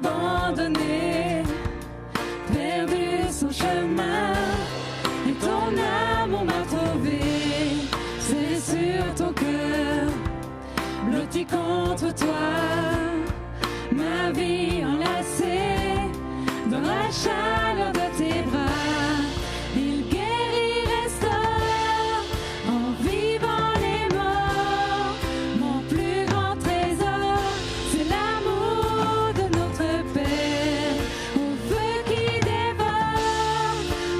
abandonné, perdu son chemin, et ton amour m'a trouvé. C'est sur ton cœur, blotti contre toi, ma vie enlacée dans la chaleur de tes bras. Il guérit, restaure, en vivant les morts. Mon plus grand trésor, c'est l'amour de notre Père, au feu qui dévore.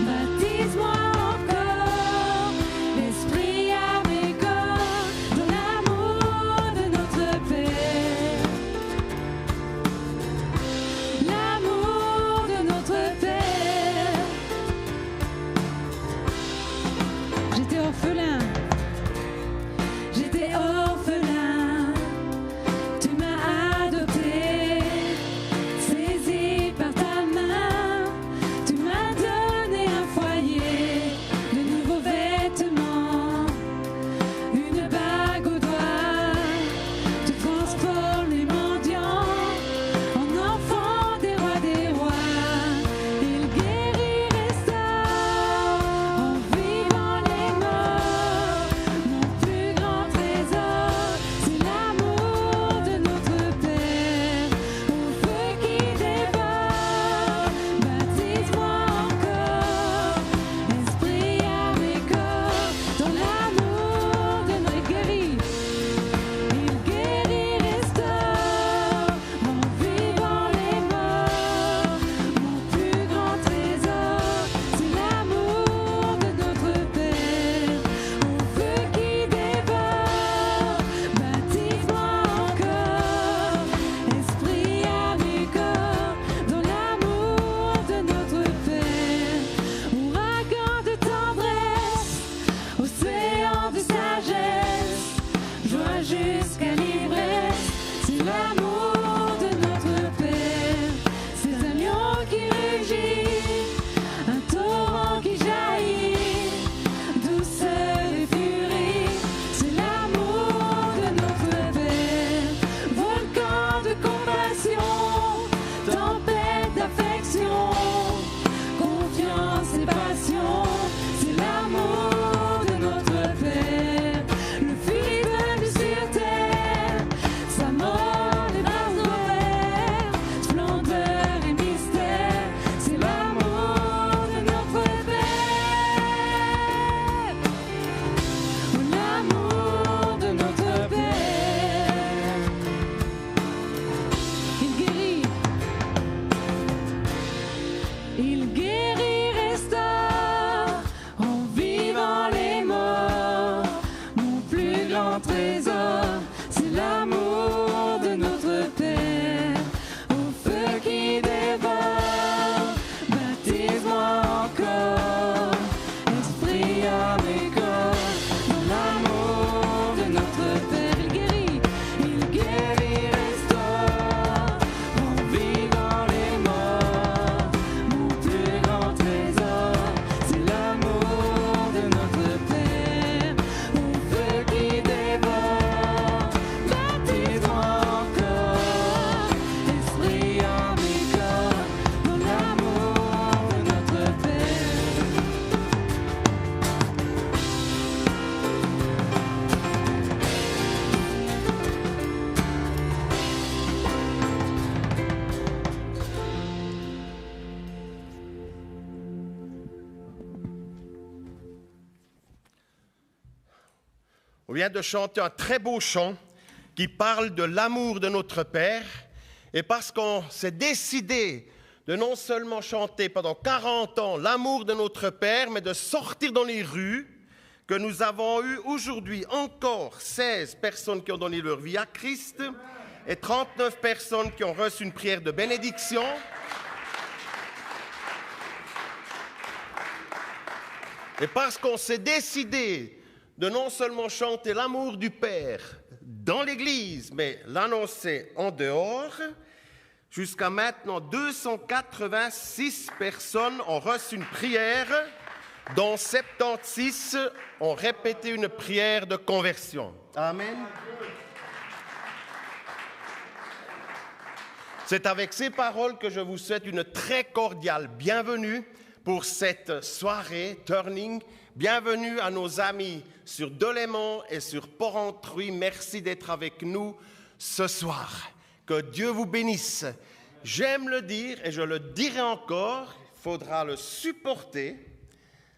Baptise-moi encore, l'esprit à mes corps, dans l'amour de notre Père. L'amour de notre Père. J'étais orphelin, j'étais orphelin. Tu m'as adopté, saisi par ta main. Tu m'as donné un foyer, de nouveaux vêtements, une bague au doigt. Tu transformes les mendiants en enfants des rois des rois. Il guérit, restaure, en vivant les morts. Mon plus grand trésor, c'est l'amour de notre Père, au feu qui dévore. Baptise-moi encore, esprit à mes corps, dans l'amour de notre guéri. Il guérit, restaure, en vivant les morts. Mon plus grand trésor, c'est l'amour de notre Père, au feu qui dévore. Baptise-moi encore, esprit à mes corps, dans l'amour de notre Père. Ouragan de tendresse, océan de sagesse, joie jusqu'à l'ivresse, c'est l'amour de notre Père. C'est un lion qui rugit, un torrent qui jaillit, douceur et furie, c'est l'amour de notre Père. Volcan de compassion, tempête d'affection, confiance et passion, c'est l'amour de notre Père. Le Fils venu sur terre, sa mort des bras ouverts, splendeur et mystère, c'est l'amour de notre Père. Oh, l'amour de notre Père. Il guérit, restaure, en vivant les morts. Mon plus grand trésor, c'est l'amour de notre Père, au feu qui dévore. Baptise-moi encore, esprit à mes corps, dans l'amour de notre Père. Il guérit, restaure, en vivant les morts. Mon plus grand trésor, c'est l'amour de notre Père, au feu qui dévore. Baptise-moi encore, esprit à mes corps, dans l'amour de notre Père. On vient de chanter un très beau chant qui parle de l'amour de notre Père. Et parce qu'on s'est décidé de non seulement chanter pendant 40 ans l'amour de notre Père, mais de sortir dans les rues, que nous avons eu aujourd'hui encore 16 personnes qui ont donné leur vie à Christ et 39 personnes qui ont reçu une prière de bénédiction. Et parce qu'on s'est décidé de non seulement chanter l'amour du Père dans l'Église, mais l'annoncer en dehors, jusqu'à maintenant, 286 personnes ont reçu une prière, dont 76 ont répété une prière de conversion. Amen. C'est avec ces paroles que je vous souhaite une très cordiale bienvenue pour cette soirée Turning. Bienvenue à nos amis sur Delémont et sur Porrentruy. Merci d'être avec nous ce soir. Que Dieu vous bénisse. J'aime le dire et je le dirai encore, il faudra le supporter.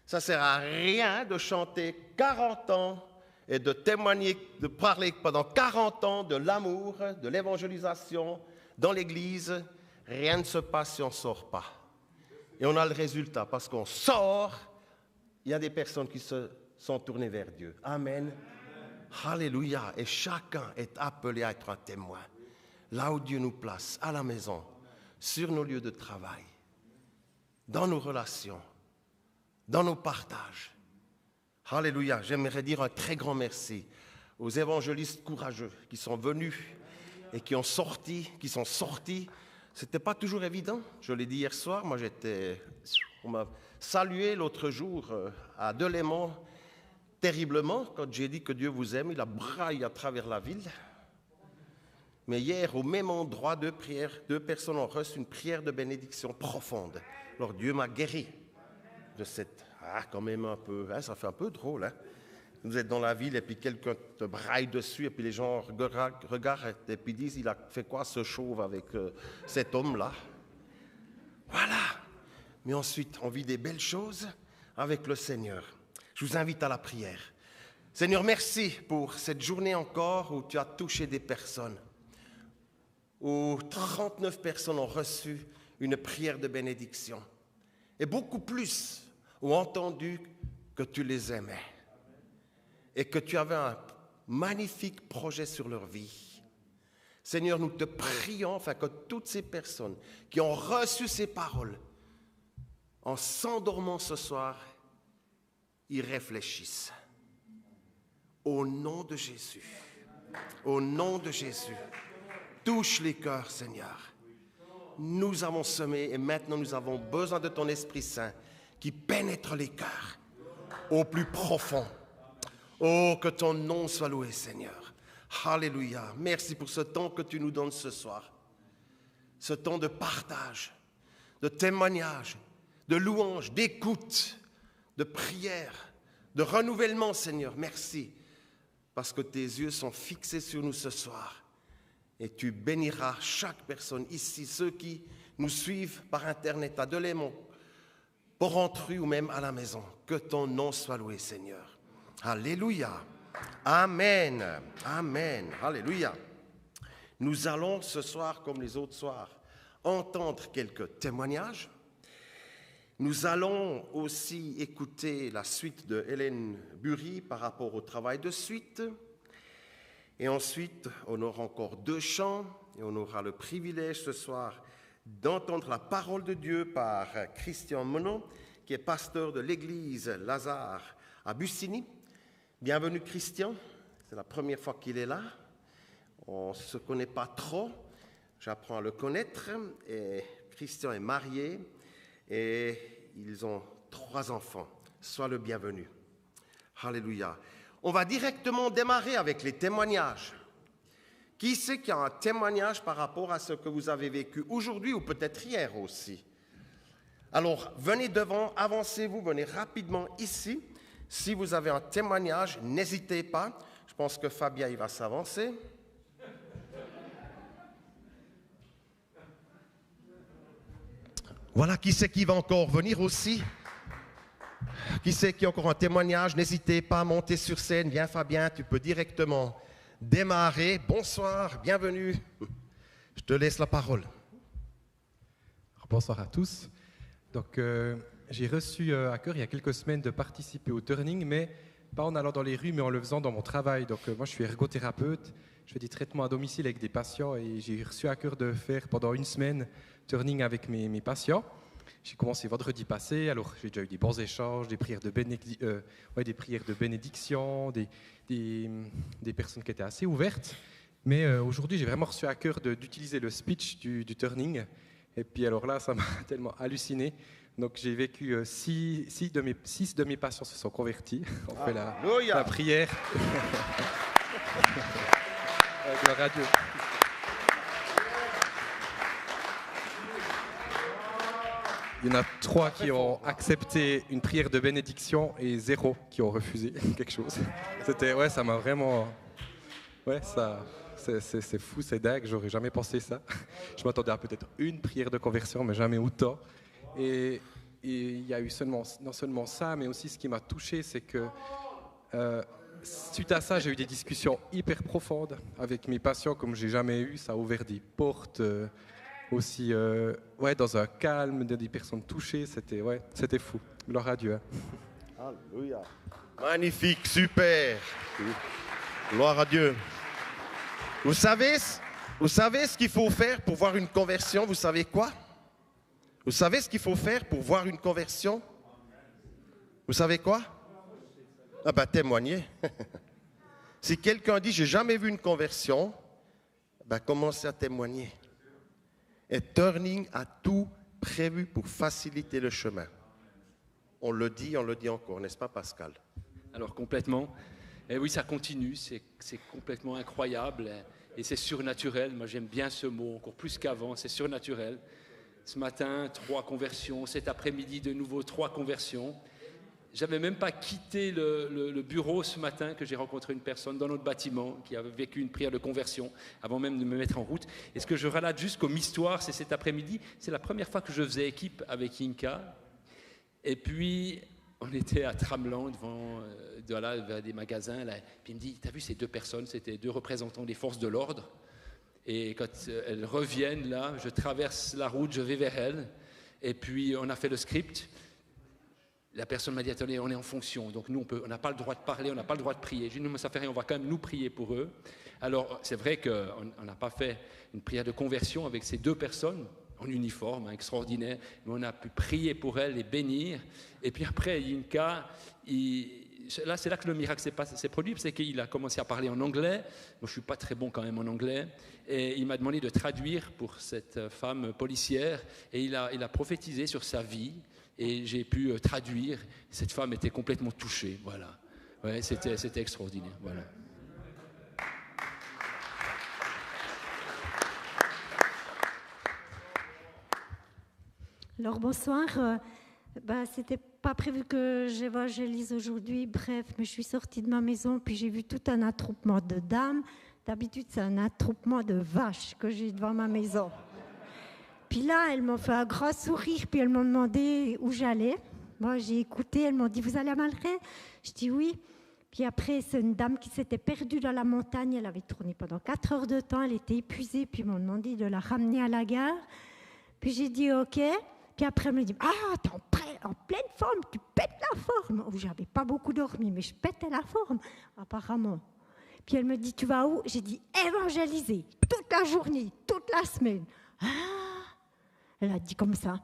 Ça ne sert à rien de chanter 40 ans et de témoigner, de parler pendant 40 ans de l'amour, de l'évangélisation dans l'Église. Rien ne se passe si on ne sort pas. Et on a le résultat parce qu'on sort, il y a des personnes qui se sont tournées vers Dieu. Amen. Alléluia. Et chacun est appelé à être un témoin. Là où Dieu nous place, à la maison, sur nos lieux de travail, dans nos relations, dans nos partages. Alléluia. J'aimerais dire un très grand merci aux évangélistes courageux qui sont venus et qui sont sortis. Ce n'était pas toujours évident. Je l'ai dit hier soir, on m'a salué l'autre jour à Delémont terriblement quand j'ai dit que Dieu vous aime. Il a braillé à travers la ville. Mais hier, au même endroit, deux personnes ont reçu une prière de bénédiction profonde. Alors Dieu m'a guéri de cette... quand même un peu... ça fait un peu drôle, hein? Vous êtes dans la ville et puis quelqu'un te braille dessus et puis les gens regardent et puis disent, il a fait quoi ce chauve avec cet homme-là? Voilà. Mais ensuite, on vit des belles choses avec le Seigneur. Je vous invite à la prière. Seigneur, merci pour cette journée encore où tu as touché des personnes, où 39 personnes ont reçu une prière de bénédiction et beaucoup plus ont entendu que tu les aimais et que tu avais un magnifique projet sur leur vie. Seigneur, nous te prions afin que toutes ces personnes qui ont reçu ces paroles, en s'endormant ce soir, y réfléchissent. Au nom de Jésus, au nom de Jésus, touche les cœurs, Seigneur. Nous avons semé et maintenant nous avons besoin de ton Esprit Saint qui pénètre les cœurs au plus profond. Oh, que ton nom soit loué, Seigneur. Alléluia. Merci pour ce temps que tu nous donnes ce soir. Ce temps de partage, de témoignage, de louange, d'écoute, de prière, de renouvellement, Seigneur. Merci parce que tes yeux sont fixés sur nous ce soir. Et tu béniras chaque personne ici, ceux qui nous suivent par Internet, à Delémont, Porrentruy ou même à la maison. Que ton nom soit loué, Seigneur. Alléluia. Amen. Amen. Alléluia. Nous allons ce soir, comme les autres soirs, entendre quelques témoignages. Nous allons aussi écouter la suite de Hélène Bury par rapport au travail de suite. Et ensuite, on aura encore 2 chants et on aura le privilège ce soir d'entendre la parole de Dieu par Christian Monod, qui est pasteur de l'église Lazare à Bussigny. Bienvenue Christian, c'est la première fois qu'il est là. On ne se connaît pas trop, j'apprends à le connaître. Et Christian est marié et ils ont 3 enfants. Sois le bienvenu. Alléluia. On va directement démarrer avec les témoignages. Qui c'est qui a un témoignage par rapport à ce que vous avez vécu aujourd'hui ou peut-être hier aussi? Alors, venez devant, avancez-vous, venez rapidement ici. Si vous avez un témoignage, n'hésitez pas. Je pense que Fabien, il va s'avancer. Voilà, qui c'est qui va encore venir aussi? Qui c'est qui a encore un témoignage? N'hésitez pas à monter sur scène. Viens Fabien, tu peux directement démarrer. Bonsoir, bienvenue. Je te laisse la parole. Bonsoir à tous. Donc, j'ai reçu à cœur il y a quelques semaines de participer au Turning, mais pas en allant dans les rues, mais en le faisant dans mon travail. Donc, moi, je suis ergothérapeute. Je fais des traitements à domicile avec des patients et j'ai reçu à cœur de faire pendant une semaine Turning avec mes patients. J'ai commencé vendredi passé, alors j'ai déjà eu des bons échanges, des prières de bénédiction, des personnes qui étaient assez ouvertes. Mais aujourd'hui, j'ai vraiment reçu à cœur d'utiliser le speech du Turning. Et puis alors là, ça m'a tellement halluciné. Donc j'ai vécu 6 de mes patients se sont convertis. On fait la prière. Gloire à Dieu. Il y en a 3 qui ont accepté une prière de bénédiction et 0 qui ont refusé quelque chose. Ouais, ça m'a vraiment... Ouais, ça... C'est fou, c'est dingue, j'aurais jamais pensé ça. Je m'attendais à peut-être une prière de conversion, mais jamais autant. Et il y a eu non seulement ça, mais aussi ce qui m'a touché, c'est que suite à ça, j'ai eu des discussions hyper profondes avec mes patients comme j'ai jamais eu. Ça a ouvert des portes aussi, dans un calme, des personnes touchées. C'était fou. Gloire à Dieu. Alléluia. Magnifique, super. Gloire à Dieu. Vous savez ce qu'il faut faire pour voir une conversion? Vous savez quoi? Vous savez ce qu'il faut faire pour voir une conversion? Vous savez quoi? Ah ben, témoignez. Si quelqu'un dit, j'ai jamais vu une conversion, ben, commencez à témoigner. Et Turning a tout prévu pour faciliter le chemin. On le dit encore, n'est-ce pas Pascal? Alors complètement. Et oui, ça continue, c'est complètement incroyable et c'est surnaturel. Moi, j'aime bien ce mot, encore plus qu'avant, c'est surnaturel. Ce matin, 3 conversions. Cet après-midi, de nouveau, 3 conversions. J'avais même pas quitté le bureau ce matin que j'ai rencontré une personne dans notre bâtiment qui avait vécu une prière de conversion avant même de me mettre en route. Et ce que je relate juste comme histoire, c'est cet après-midi. C'est la première fois que je faisais équipe avec Inka. Et puis... on était à Tramelan, vers des magasins. Là. Puis il me dit, t'as vu ces 2 personnes, c'était 2 représentants des forces de l'ordre. Et quand elles reviennent, là, je traverse la route, je vais vers elles. Et puis on a fait le script. La personne m'a dit, attendez, on est en fonction. Donc nous, on n'a pas le droit de parler, on n'a pas le droit de prier. J'ai dit, non, mais ça fait rien, on va quand même nous prier pour eux. Alors c'est vrai qu'on n'a pas fait une prière de conversion avec ces 2 personnes. En uniforme, extraordinaire, mais on a pu prier pour elle, les bénir. Et puis après, Yinka, c'est là que le miracle s'est produit, c'est qu'il a commencé à parler en anglais. Moi, je ne suis pas très bon quand même en anglais. Et il m'a demandé de traduire pour cette femme policière. Et il a prophétisé sur sa vie. Et j'ai pu traduire. Cette femme était complètement touchée. Voilà. Ouais, c'était extraordinaire. Voilà. Alors bonsoir, c'était pas prévu que j'évangélise aujourd'hui, bref, mais je suis sortie de ma maison puis j'ai vu tout un attroupement de dames. D'habitude c'est un attroupement de vaches que j'ai devant ma maison. Puis là elles m'ont fait un grand sourire puis elles m'ont demandé où j'allais. Moi j'ai écouté, elles m'ont dit vous allez à Malray? Je dis oui. Puis après c'est une dame qui s'était perdue dans la montagne, elle avait tourné pendant 4 heures de temps, elle était épuisée puis ils m'ont demandé de la ramener à la gare. Puis j'ai dit ok. Puis après, elle me dit, t'es en pleine forme, tu pètes la forme. Oh, j'avais pas beaucoup dormi, mais je pétais la forme, apparemment. Puis elle me dit, tu vas où? J'ai dit, évangéliser, toute la journée, toute la semaine. Elle a dit comme ça.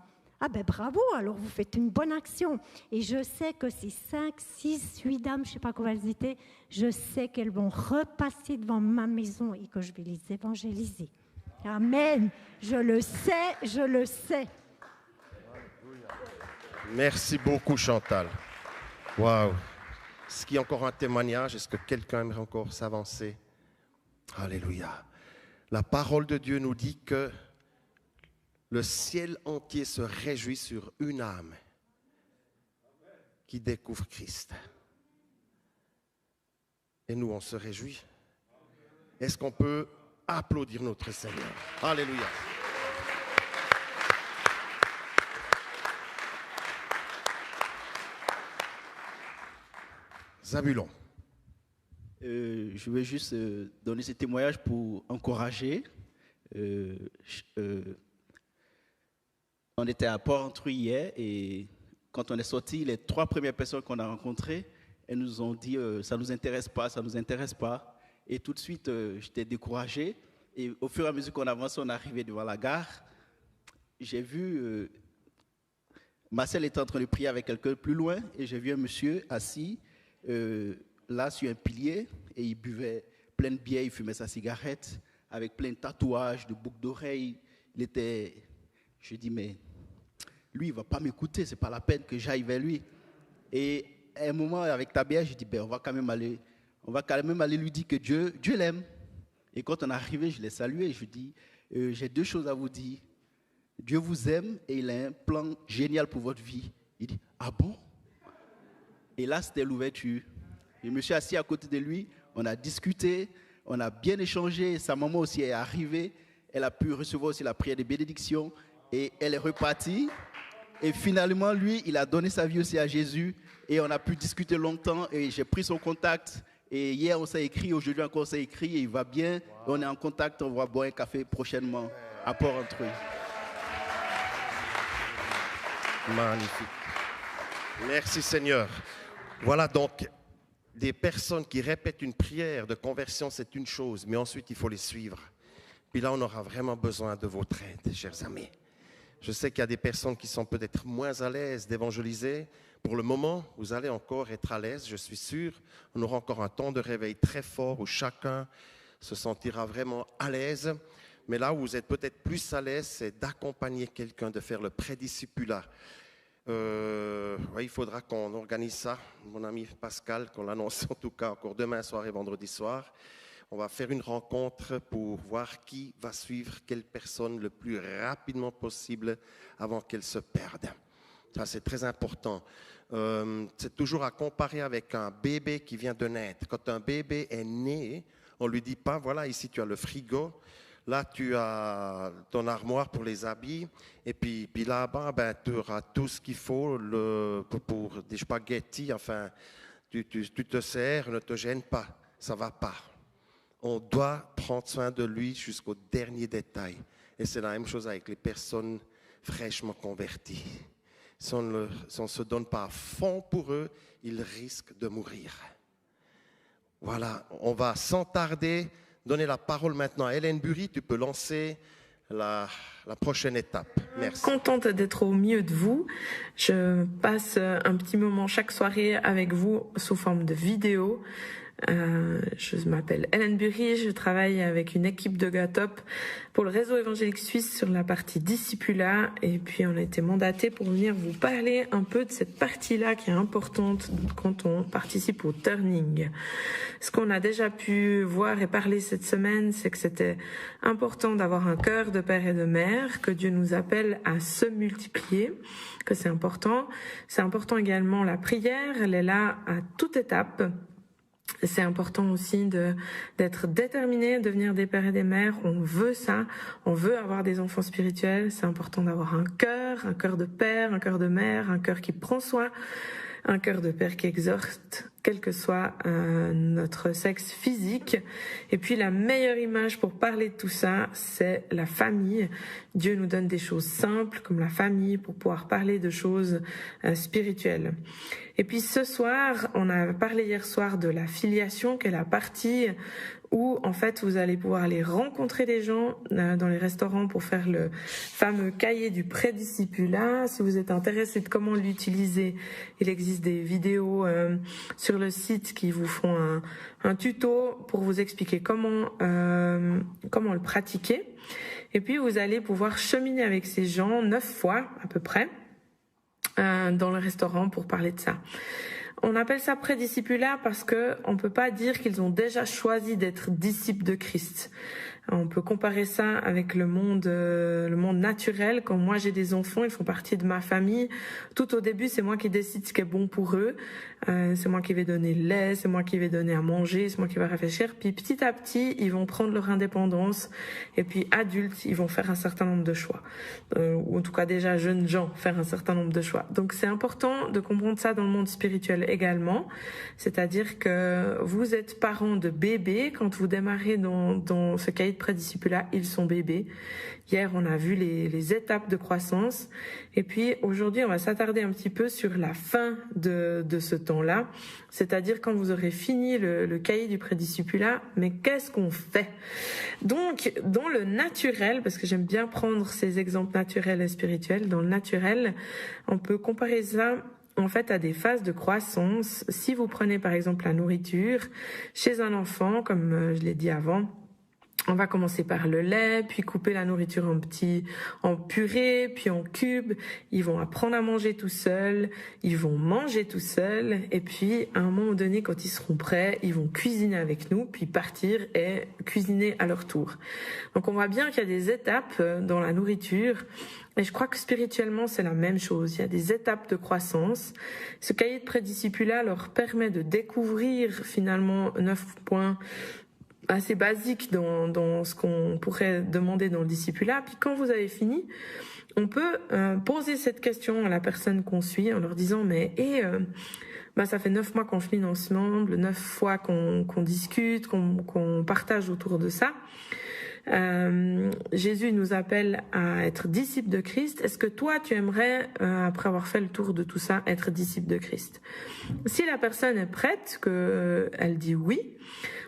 Bravo, alors vous faites une bonne action. Et je sais que ces 5, 6, 8 dames, je ne sais pas comment elles étaient, je sais qu'elles vont repasser devant ma maison et que je vais les évangéliser. Amen. Je le sais. Merci beaucoup, Chantal. Waouh. Est-ce qu'il y a encore un témoignage? Est-ce que quelqu'un aimerait encore s'avancer? Alléluia. La parole de Dieu nous dit que le ciel entier se réjouit sur une âme qui découvre Christ. Et nous, on se réjouit. Est-ce qu'on peut applaudir notre Seigneur? Alléluia. Zabulon. Je vais juste donner ce témoignage pour encourager. On était à Port-Entruy hier et quand on est sorti, les 3 premières personnes qu'on a rencontrées, elles nous ont dit ça ne nous intéresse pas. Et tout de suite, j'étais découragé. Et au fur et à mesure qu'on avançait, on est arrivé devant la gare. J'ai vu Marcel était en train de prier avec quelqu'un plus loin et j'ai vu un monsieur assis là sur un pilier et il buvait plein de bière, il fumait sa cigarette avec plein de tatouages, de boucles d'oreilles. Je dis mais lui il va pas m'écouter, c'est pas la peine que j'aille vers lui. Et à un moment avec ta bière, je dis on va quand même aller lui dire que Dieu l'aime. Et quand on est arrivé, je l'ai salué et je dis j'ai 2 choses à vous dire. Dieu vous aime et il a un plan génial pour votre vie. Il dit, ah bon? Et là, c'était l'ouverture. Je me suis assis à côté de lui, on a discuté, on a bien échangé. Sa maman aussi est arrivée, elle a pu recevoir aussi la prière de bénédiction et elle est repartie. Et finalement, lui, il a donné sa vie aussi à Jésus et on a pu discuter longtemps et j'ai pris son contact. Et hier, on s'est écrit, aujourd'hui encore, on s'est écrit et il va bien. Wow. On est en contact, on va boire un café prochainement à Port-Entruy. Magnifique. Merci Seigneur. Voilà donc des personnes qui répètent une prière de conversion, c'est une chose, mais ensuite il faut les suivre. Puis là, on aura vraiment besoin de votre aide, chers amis. Je sais qu'il y a des personnes qui sont peut-être moins à l'aise d'évangéliser. Pour le moment, vous allez encore être à l'aise, je suis sûr. On aura encore un temps de réveil très fort où chacun se sentira vraiment à l'aise. Mais là où vous êtes peut-être plus à l'aise, c'est d'accompagner quelqu'un, de faire le prédiscipulat. Il faudra qu'on organise ça, mon ami Pascal, qu'on l'annonce en tout cas encore demain soir et vendredi soir. On va faire une rencontre pour voir qui va suivre quelle personne le plus rapidement possible avant qu'elle se perde. Ça, c'est très important. C'est toujours à comparer avec un bébé qui vient de naître. Quand un bébé est né, on ne lui dit pas, voilà, ici tu as le frigo, là tu as ton armoire pour les habits, et puis là-bas, tu auras tout ce qu'il faut pour des spaghettis, enfin, tu te sers, ne te gêne pas, ça ne va pas. On doit prendre soin de lui jusqu'au dernier détail. Et c'est la même chose avec les personnes fraîchement converties. Si on ne se donne pas à fond pour eux, ils risquent de mourir. Voilà, on va sans tarder donner la parole maintenant à Hélène Bury. Tu peux lancer la prochaine étape. Merci. Contente d'être au milieu de vous. Je passe un petit moment chaque soirée avec vous sous forme de vidéo. Je m'appelle Hélène Bury, je travaille avec une équipe de GATOP pour le réseau évangélique suisse sur la partie discipulat, et puis on a été mandaté pour venir vous parler un peu de cette partie-là qui est importante quand on participe au turning. Ce qu'on a déjà pu voir et parler cette semaine, c'est que c'était important d'avoir un cœur de père et de mère, que Dieu nous appelle à se multiplier, que c'est important. C'est important également la prière, elle est là à toute étape. C'est important aussi d'être déterminé à devenir des pères et des mères. On veut ça, on veut avoir des enfants spirituels. C'est important d'avoir un cœur de père, un cœur de mère, un cœur qui prend soin, un cœur de père qui exhorte, quel que soit notre sexe physique. Et puis la meilleure image pour parler de tout ça, c'est la famille. Dieu nous donne des choses simples comme la famille pour pouvoir parler de choses spirituelles. Et puis ce soir, on a parlé hier soir de la filiation, qui est la partie où en fait vous allez pouvoir aller rencontrer des gens dans les restaurants pour faire le fameux cahier du prédiscipulat. Si vous êtes intéressé de comment l'utiliser, il existe des vidéos sur le site qui vous font un tuto pour vous expliquer comment le pratiquer. Et puis vous allez pouvoir cheminer avec ces gens 9 fois à peu près dans le restaurant pour parler de ça. On appelle ça prédiscipulat parce que on peut pas dire qu'ils ont déjà choisi d'être disciples de Christ. On peut comparer ça avec le monde naturel. Quand moi j'ai des enfants, ils font partie de ma famille. Tout au début, c'est moi qui décide ce qui est bon pour eux. C'est moi qui vais donner le lait, c'est moi qui vais donner à manger, c'est moi qui vais réfléchir. Puis petit à petit, ils vont prendre leur indépendance. Et puis adultes, ils vont faire un certain nombre de choix. Ou en tout cas déjà jeunes gens faire un certain nombre de choix. Donc c'est important de comprendre ça dans le monde spirituel également. C'est-à-dire que vous êtes parents de bébés quand vous démarrez dans ce cahier de prédiscipulat, ils sont bébés. Hier, on a vu les étapes de croissance. Et puis, aujourd'hui, on va s'attarder un petit peu sur la fin de ce temps-là. C'est-à-dire quand vous aurez fini le cahier du prédiscipulat, mais qu'est-ce qu'on fait? Donc, dans le naturel, parce que j'aime bien prendre ces exemples naturels et spirituels, dans le naturel, on peut comparer ça en fait à des phases de croissance. Si vous prenez par exemple la nourriture chez un enfant, comme je l'ai dit avant, On va commencer par le lait, puis couper la nourriture en purée, puis en cubes. Ils vont apprendre à manger tout seuls, ils vont manger tout seuls, et puis à un moment donné, quand ils seront prêts, ils vont cuisiner avec nous, puis partir et cuisiner à leur tour. Donc on voit bien qu'il y a des étapes dans la nourriture. Et je crois que spirituellement, c'est la même chose. Il y a des étapes de croissance. Ce cahier de prédiscipulat leur permet de découvrir finalement 9 points assez basiques dans ce qu'on pourrait demander dans le discipulat. Puis quand vous avez fini, on peut poser cette question à la personne qu'on suit en leur disant « Mais ça fait 9 mois qu'on chemine ensemble, 9 fois qu'on discute, qu'on partage autour de ça. Jésus nous appelle à être disciples de Christ. Est-ce que toi, tu aimerais, après avoir fait le tour de tout ça, être disciple de Christ? Si la personne est prête, qu'elle dit oui,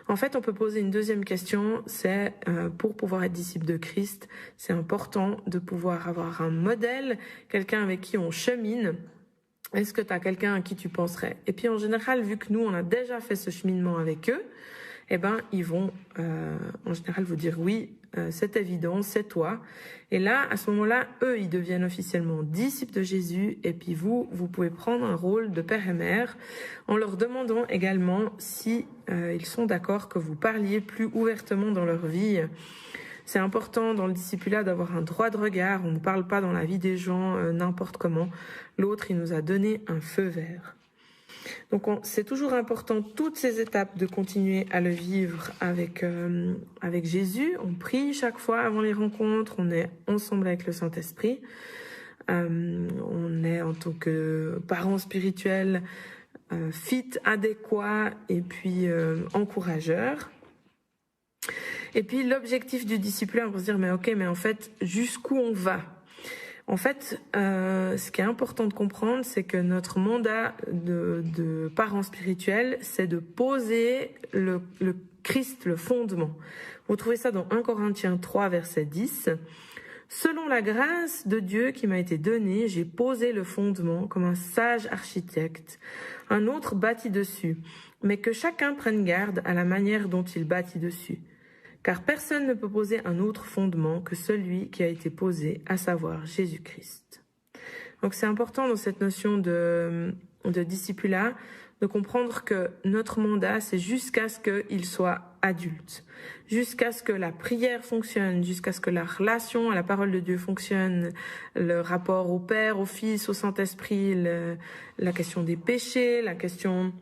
en fait, on peut poser une deuxième question, c'est pour pouvoir être disciple de Christ, c'est important de pouvoir avoir un modèle, quelqu'un avec qui on chemine. Est-ce que tu as quelqu'un à qui tu penserais? Et puis en général, vu que nous, on a déjà fait ce cheminement avec eux, eh ben, ils vont en général vous dire oui, c'est évident, c'est toi. Et là, à ce moment-là, eux, ils deviennent officiellement disciples de Jésus. Et puis vous pouvez prendre un rôle de père et mère en leur demandant également si ils sont d'accord que vous parliez plus ouvertement dans leur vie. C'est important dans le discipulat d'avoir un droit de regard. On ne parle pas dans la vie des gens n'importe comment. L'autre, il nous a donné un feu vert. Donc c'est toujours important, toutes ces étapes, de continuer à le vivre avec Jésus. On prie chaque fois avant les rencontres, on est ensemble avec le Saint-Esprit. On est en tant que parents spirituels fit, adéquats et puis encourageurs. Et puis l'objectif du discipulat, on va se dire mais en fait, jusqu'où on va? En fait, ce qui est important de comprendre, c'est que notre mandat de parents spirituels, c'est de poser le Christ, le fondement. Vous trouvez ça dans 1 Corinthiens 3, verset 10. « Selon la grâce de Dieu qui m'a été donnée, j'ai posé le fondement comme un sage architecte. Un autre bâtit dessus, mais que chacun prenne garde à la manière dont il bâtit dessus. Car personne ne peut poser un autre fondement que celui qui a été posé, à savoir Jésus-Christ. » Donc c'est important dans cette notion de discipulat de comprendre que notre mandat, c'est jusqu'à ce qu'il soit adulte, jusqu'à ce que la prière fonctionne, jusqu'à ce que la relation à la parole de Dieu fonctionne, le rapport au Père, au Fils, au Saint-Esprit, la question des péchés, la question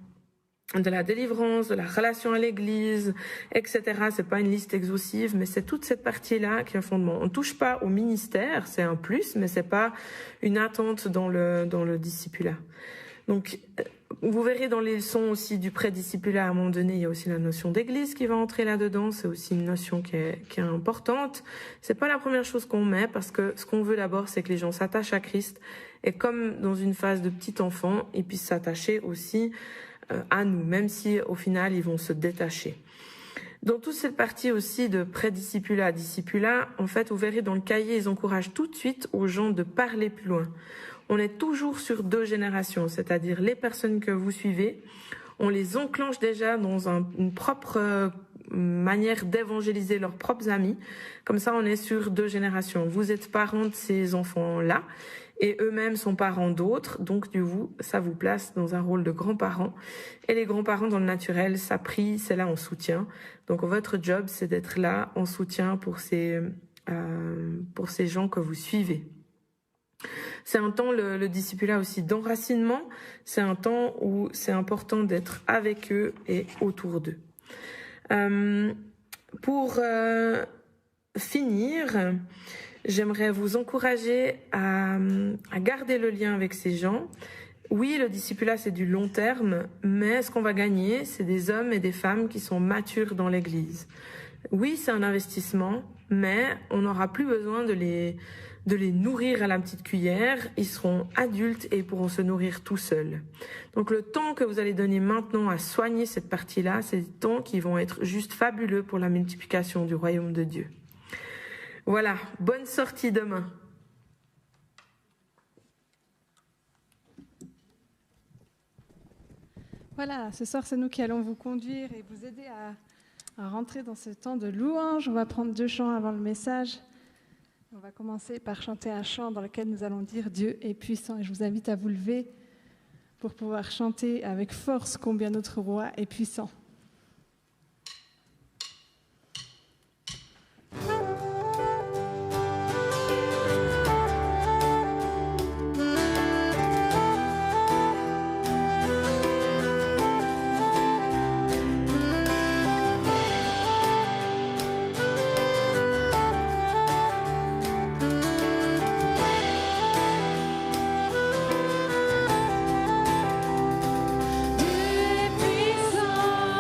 de la délivrance, de la relation à l'église, etc. C'est pas une liste exhaustive, mais c'est toute cette partie-là qui est un fondement. On touche pas au ministère, c'est un plus, mais c'est pas une attente dans le discipulat. Donc, vous verrez dans les leçons aussi du pré-discipulat, à un moment donné, il y a aussi la notion d'église qui va entrer là-dedans. C'est aussi une notion qui est importante. C'est pas la première chose qu'on met, parce que ce qu'on veut d'abord, c'est que les gens s'attachent à Christ, et comme dans une phase de petit enfant, ils puissent s'attacher aussi à nous, même si au final ils vont se détacher. Dans toute cette partie aussi de pré-discipulat, discipulat, en fait, vous verrez dans le cahier, ils encouragent tout de suite aux gens de parler plus loin. On est toujours sur 2 générations, c'est-à-dire les personnes que vous suivez, on les enclenche déjà dans une propre manière d'évangéliser leurs propres amis. Comme ça, on est sur 2 générations. Vous êtes parents de ces enfants-là, et eux-mêmes sont parents d'autres, donc du coup, ça vous place dans un rôle de grands-parents. Et les grands-parents dans le naturel, ça prie, c'est là en soutien. Donc votre job, c'est d'être là en soutien pour ces gens que vous suivez. C'est un temps, le discipulat aussi, d'enracinement. C'est un temps où c'est important d'être avec eux et autour d'eux. Pour finir, j'aimerais vous encourager à garder le lien avec ces gens. Oui, le discipulat, c'est du long terme, mais ce qu'on va gagner, c'est des hommes et des femmes qui sont matures dans l'Église. Oui, c'est un investissement, mais on n'aura plus besoin de les nourrir à la petite cuillère. Ils seront adultes et pourront se nourrir tout seuls. Donc le temps que vous allez donner maintenant à soigner cette partie-là, c'est des temps qui vont être juste fabuleux pour la multiplication du royaume de Dieu. Voilà, bonne sortie demain. Voilà, ce soir, c'est nous qui allons vous conduire et vous aider à rentrer dans ce temps de louange. On va prendre 2 chants avant le message. On va commencer par chanter un chant dans lequel nous allons dire « Dieu est puissant ». Et je vous invite à vous lever pour pouvoir chanter avec force combien notre roi est puissant. Dieu est puissant.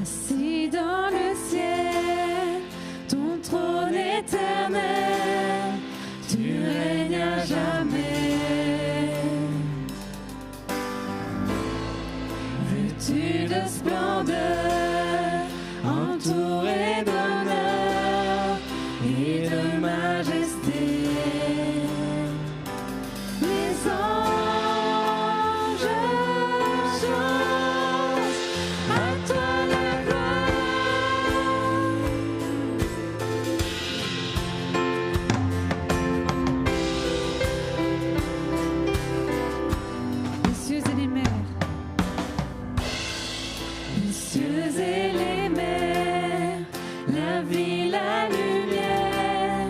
Assis dans le ciel, ton trône éternel, tu règnes à jamais. Vêtu de splendeur, entouré d'honneur et de majesté, les anges chantent à toi la gloire. Les cieux et les mers, les cieux et les mers, la vie, la lumière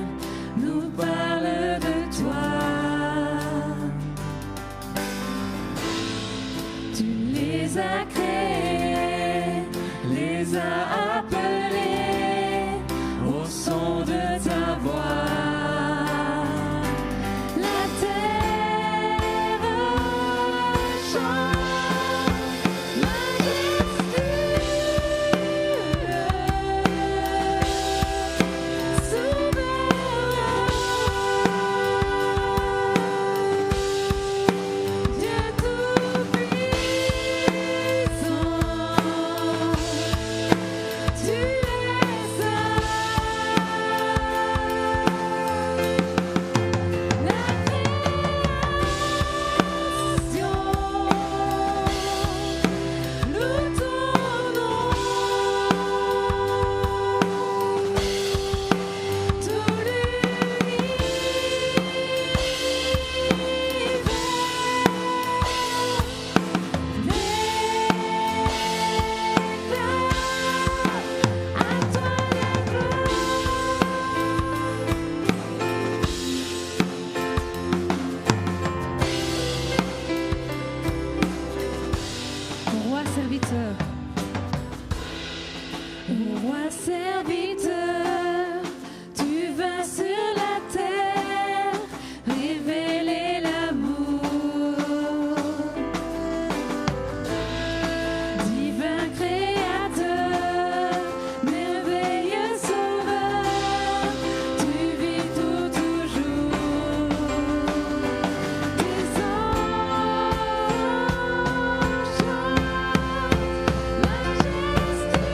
nous parlent de toi. Tu les as créés, les as appelés au son de ta voix. La terre chante majestueux, souverain, Dieu tout-puissant, tu es saint. La création loue ton nom, tout Roi serviteur, roi serviteur, tu vas sur la terre révéler l'amour. Divin créateur, merveilleux sauveur, tu vis tout toujours. Tes anges chantent majestueux,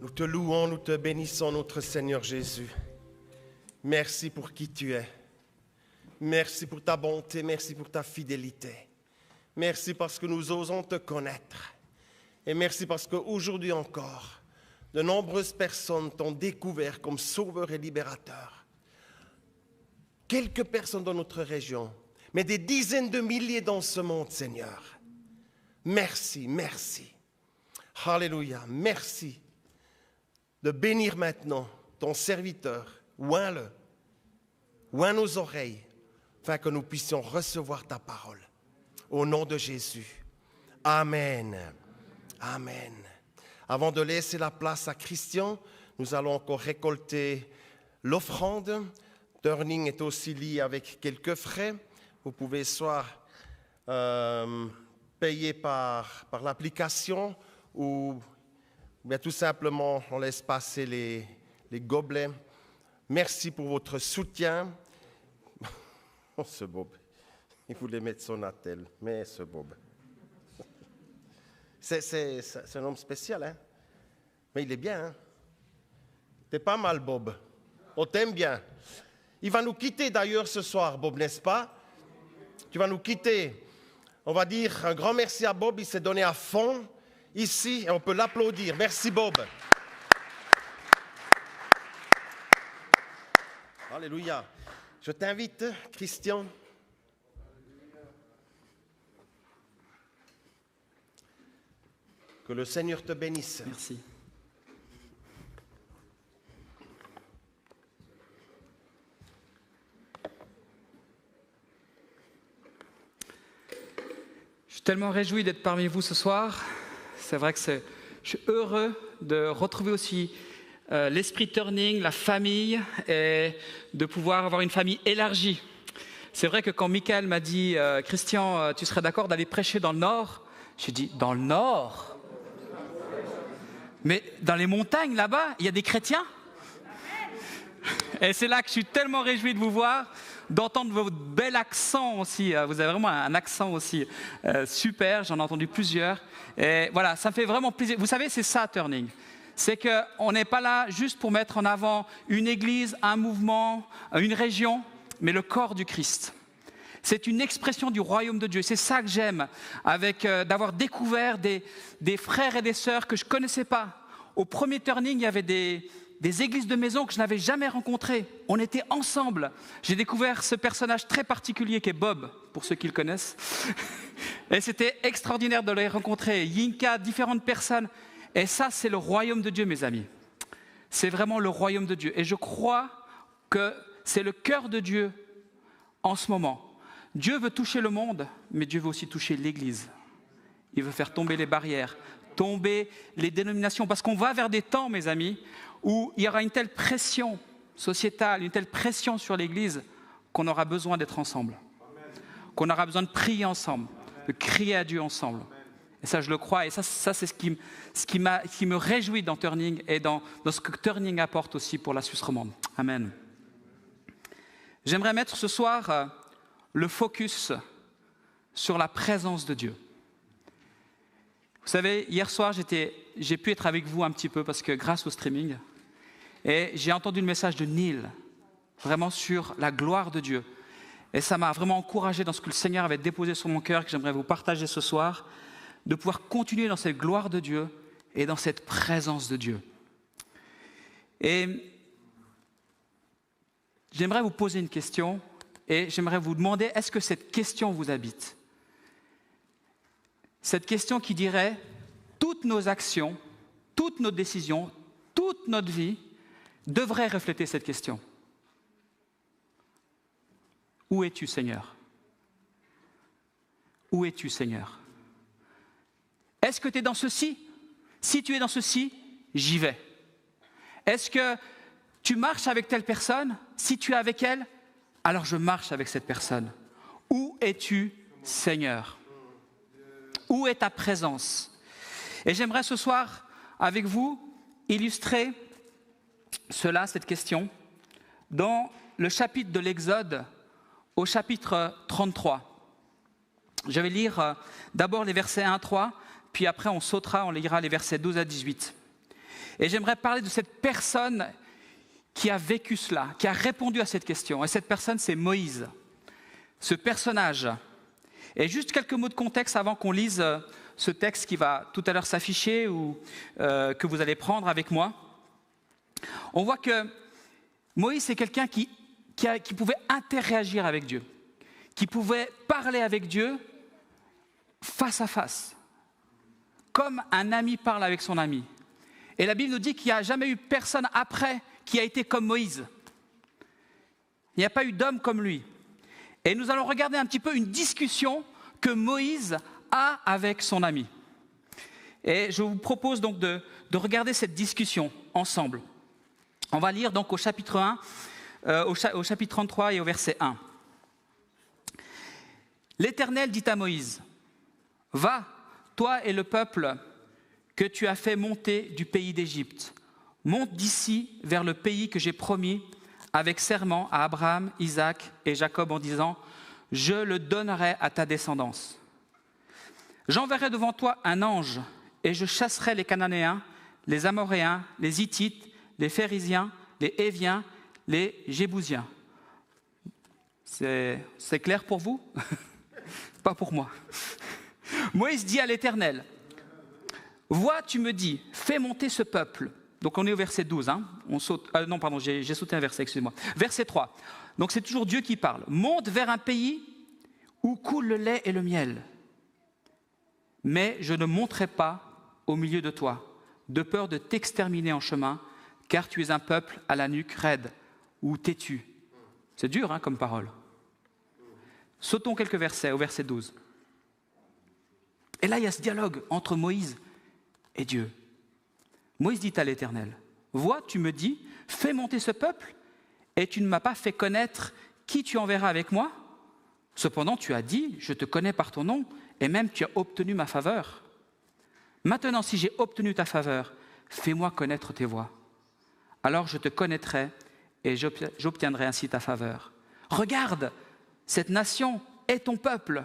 Nous te louons, nous te bénissons, notre Seigneur Jésus. Merci pour qui tu es. Merci pour ta bonté, merci pour ta fidélité. Merci parce que nous osons te connaître. Et merci parce qu'aujourd'hui encore, de nombreuses personnes t'ont découvert comme sauveur et libérateur. Quelques personnes dans notre région, mais des dizaines de milliers dans ce monde, Seigneur. Merci, merci. Alléluia, merci de bénir maintenant ton serviteur. Oins-le, oins nos oreilles, afin que nous puissions recevoir ta parole. Au nom de Jésus. Amen. Amen. Avant de laisser la place à Christian, nous allons encore récolter l'offrande. Turning est aussi lié avec quelques frais. Vous pouvez soit payer par l'application ou bien tout simplement on laisse passer les gobelets. Merci pour votre soutien. Oh, ce Bob, il voulait mettre son attel, mais ce Bob. C'est un homme spécial, hein? Mais il est bien, hein? T'es pas mal, Bob. On t'aime bien. Il va nous quitter d'ailleurs ce soir, Bob, n'est-ce pas? Tu vas nous quitter. On va dire un grand merci à Bob, il s'est donné à fond ici et on peut l'applaudir. Merci, Bob. Alléluia. Je t'invite, Christian. Que le Seigneur te bénisse. Merci. Je suis tellement réjoui d'être parmi vous ce soir. C'est vrai que je suis heureux de retrouver aussi l'esprit Turning, la famille, et de pouvoir avoir une famille élargie. C'est vrai que quand Michael m'a dit « Christian, tu serais d'accord d'aller prêcher dans le Nord ?» J'ai dit « Dans le Nord ? Mais dans les montagnes, là-bas, il y a des chrétiens ?» Et c'est là que je suis tellement réjoui de vous voir, d'entendre votre bel accent aussi. Vous avez vraiment un accent aussi super, j'en ai entendu plusieurs. Et voilà, ça me fait vraiment plaisir. Vous savez, c'est ça, Turning. C'est qu'on n'est pas là juste pour mettre en avant une église, un mouvement, une région, mais le corps du Christ. C'est une expression du royaume de Dieu. C'est ça que j'aime, avec d'avoir découvert des frères et des sœurs que je ne connaissais pas. Au premier Turning, il y avait des églises de maison que je n'avais jamais rencontrées. On était ensemble. J'ai découvert ce personnage très particulier qui est Bob, pour ceux qui le connaissent. Et c'était extraordinaire de les rencontrer. Yinka, différentes personnes. Et ça, c'est le royaume de Dieu, mes amis. C'est vraiment le royaume de Dieu. Et je crois que c'est le cœur de Dieu en ce moment. Dieu veut toucher le monde, mais Dieu veut aussi toucher l'Église. Il veut faire tomber les barrières, tomber les dénominations. Parce qu'on va vers des temps, mes amis, où il y aura une telle pression sociétale, une telle pression sur l'Église, qu'on aura besoin d'être ensemble. Qu'on aura besoin de prier ensemble, de crier à Dieu ensemble. Et ça, je le crois. Et ça c'est ce qui me réjouit dans Turning et dans ce que Turning apporte aussi pour la Suisse romande. Amen. J'aimerais mettre ce soir le focus sur la présence de Dieu. Vous savez, hier soir, j'ai pu être avec vous un petit peu parce que grâce au streaming, et j'ai entendu le message de Neil, vraiment sur la gloire de Dieu. Et ça m'a vraiment encouragé dans ce que le Seigneur avait déposé sur mon cœur, que j'aimerais vous partager ce soir, de pouvoir continuer dans cette gloire de Dieu et dans cette présence de Dieu. Et j'aimerais vous poser une question et j'aimerais vous demander, est-ce que cette question vous habite ? Cette question qui dirait, toutes nos actions, toutes nos décisions, toute notre vie devrait refléter cette question. Où es-tu, Seigneur ? Où es-tu, Seigneur ? Est-ce que tu es dans ceci ? Si tu es dans ceci, j'y vais. Est-ce que tu marches avec telle personne ? Si tu es avec elle, alors je marche avec cette personne. Où es-tu, Seigneur ? Où est ta présence ? Et j'aimerais ce soir, avec vous, illustrer cette question, dans le chapitre de l'Exode, au chapitre 33. Je vais lire d'abord les versets 1 à 3, puis après on sautera, on lira les versets 12 à 18. Et j'aimerais parler de cette personne qui a vécu cela, qui a répondu à cette question. Et cette personne, c'est Moïse, ce personnage. Et juste quelques mots de contexte avant qu'on lise ce texte qui va tout à l'heure s'afficher ou que vous allez prendre avec moi. On voit que Moïse, c'est quelqu'un qui pouvait interagir avec Dieu, qui pouvait parler avec Dieu face à face, comme un ami parle avec son ami. Et la Bible nous dit qu'il n'y a jamais eu personne après qui a été comme Moïse. Il n'y a pas eu d'homme comme lui. Et nous allons regarder un petit peu une discussion que Moïse a avec son ami. Et je vous propose donc de regarder cette discussion ensemble. On va lire donc au chapitre 1, au chapitre 33 et au verset 1. L'Éternel dit à Moïse, « Va, toi et le peuple que tu as fait monter du pays d'Égypte, monte d'ici vers le pays que j'ai promis avec serment à Abraham, Isaac et Jacob en disant, « Je le donnerai à ta descendance. J'enverrai devant toi un ange et je chasserai les Cananéens, les Amoréens, les Hittites, les Phérésiens, les Héviens, les Jébousiens. » C'est clair pour vous? Pas pour moi. Moïse dit à l'Éternel, « Vois, tu me dis, fais monter ce peuple. » Donc on est au verset 12. Hein. On saute, non, pardon, j'ai sauté un verset, excusez-moi. Verset 3. Donc c'est toujours Dieu qui parle. « Monte vers un pays où coule le lait et le miel. Mais je ne monterai pas au milieu de toi, de peur de t'exterminer en chemin, car tu es un peuple à la nuque raide ou têtu. » C'est dur hein, comme parole. Sautons quelques versets, au verset 12. Et là, il y a ce dialogue entre Moïse et Dieu. Moïse dit à l'Éternel, « Vois, tu me dis, fais monter ce peuple, et tu ne m'as pas fait connaître qui tu enverras avec moi. Cependant, tu as dit, je te connais par ton nom, et même tu as obtenu ma faveur. Maintenant, si j'ai obtenu ta faveur, fais-moi connaître tes voies. Alors je te connaîtrai, et j'obtiendrai ainsi ta faveur. Regarde, cette nation est ton peuple. »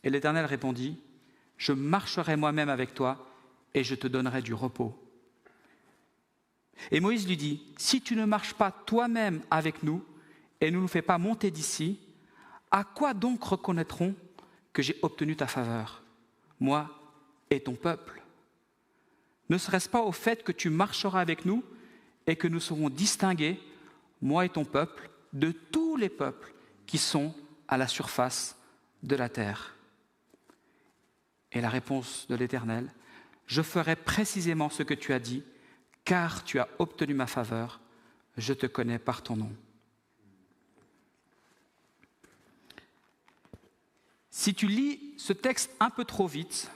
Et l'Éternel répondit, « Je marcherai moi-même avec toi, et je te donnerai du repos. » Et Moïse lui dit, « Si tu ne marches pas toi-même avec nous, et ne nous fais pas monter d'ici, à quoi donc reconnaîtrons que j'ai obtenu ta faveur, moi et ton peuple? Ne serait-ce pas au fait que tu marcheras avec nous, et que nous serons distingués, moi et ton peuple, de tous les peuples qui sont à la surface de la terre. » Et la réponse de l'Éternel, « Je ferai précisément ce que tu as dit, car tu as obtenu ma faveur, je te connais par ton nom. » Si tu lis ce texte un peu trop vite,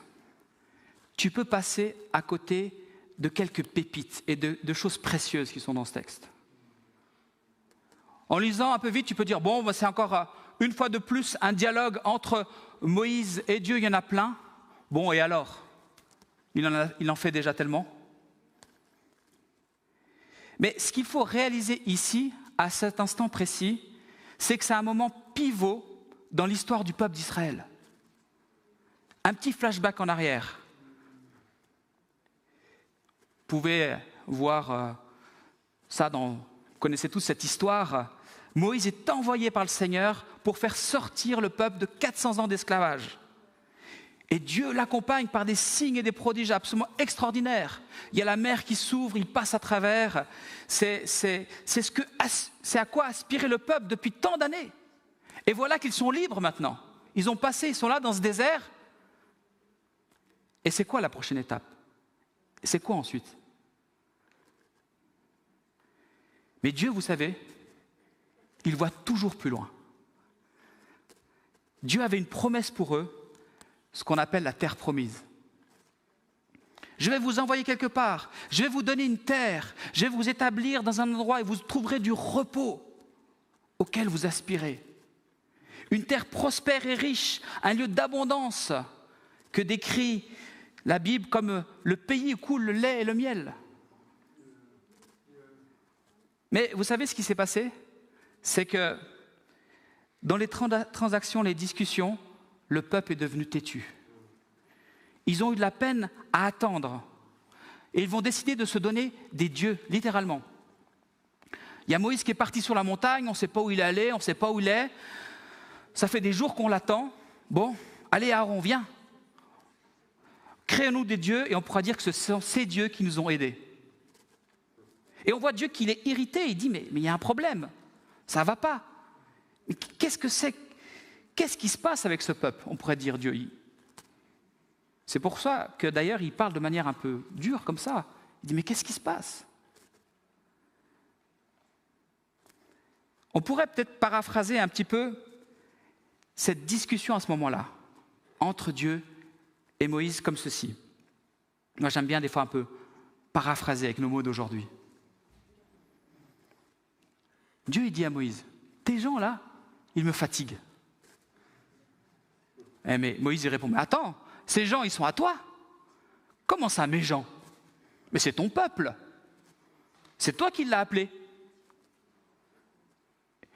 tu peux passer à côté de quelques pépites et de choses précieuses qui sont dans ce texte. En lisant un peu vite, tu peux dire, bon, c'est encore une fois de plus un dialogue entre Moïse et Dieu, il y en a plein. Bon, et alors? Il en fait déjà tellement. Mais ce qu'il faut réaliser ici, à cet instant précis, c'est que c'est un moment pivot dans l'histoire du peuple d'Israël. Un petit flashback en arrière. Vous pouvez voir ça vous connaissez tous cette histoire. Moïse est envoyé par le Seigneur pour faire sortir le peuple de 400 ans d'esclavage. Et Dieu l'accompagne par des signes et des prodiges absolument extraordinaires. Il y a la mer qui s'ouvre, il passe à travers. C'est à quoi aspirait le peuple depuis tant d'années. Et voilà qu'ils sont libres maintenant. Ils sont là dans ce désert. Et c'est quoi la prochaine étape? C'est quoi ensuite? Mais Dieu, vous savez, il voit toujours plus loin. Dieu avait une promesse pour eux, ce qu'on appelle la terre promise. Je vais vous envoyer quelque part, je vais vous donner une terre, je vais vous établir dans un endroit et vous trouverez du repos auquel vous aspirez. Une terre prospère et riche, un lieu d'abondance que décrit la Bible comme le pays où coule le lait et le miel. Mais vous savez ce qui s'est passé? C'est que dans les transactions, les discussions, le peuple est devenu têtu. Ils ont eu de la peine à attendre. et ils vont décider de se donner des dieux, littéralement. Il y a Moïse qui est parti sur la montagne, on ne sait pas où il est allé, on ne sait pas où il est. Ça fait des jours qu'on l'attend. Bon, allez Aaron, viens. Créons-nous des dieux et on pourra dire que ce sont ces dieux qui nous ont aidés. Et on voit Dieu qu'il est irrité, il dit mais il y a un problème, ça ne va pas. Mais qu'est-ce que c'est? Qu'est-ce qui se passe avec ce peuple? On pourrait dire Dieu. C'est pour ça que d'ailleurs il parle de manière un peu dure comme ça. Il dit mais qu'est-ce qui se passe? On pourrait peut-être paraphraser un petit peu cette discussion à ce moment-là, entre Dieu et Moïse comme ceci. Moi j'aime bien des fois un peu paraphraser avec nos mots d'aujourd'hui. Dieu il dit à Moïse, tes gens là, ils me fatiguent. Mais Moïse il répond, mais attends, ces gens ils sont à toi. Comment ça mes gens? Mais c'est ton peuple. C'est toi qui l'as appelé.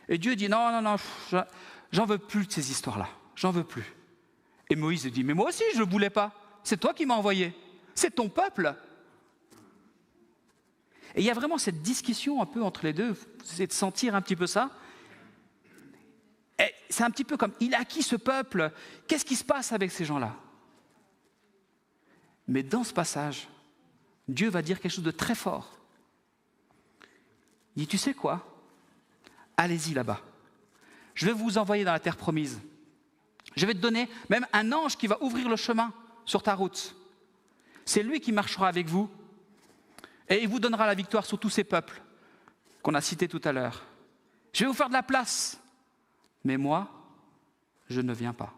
Et Dieu dit, non, j'en veux plus de ces histoires-là, j'en veux plus. Et Moïse dit, mais moi aussi je ne voulais pas, c'est toi qui m'as envoyé, c'est ton peuple. Et il y a vraiment cette discussion un peu entre les deux, c'est de sentir un petit peu ça. Et c'est un petit peu comme, il a acquis ce peuple, qu'est-ce qui se passe avec ces gens-là? Mais dans ce passage, Dieu va dire quelque chose de très fort. Il dit, tu sais quoi? Allez-y là-bas. Je vais vous envoyer dans la terre promise. Je vais te donner même un ange qui va ouvrir le chemin sur ta route. C'est lui qui marchera avec vous et il vous donnera la victoire sur tous ces peuples qu'on a cités tout à l'heure. Je vais vous faire de la place, mais moi, je ne viens pas.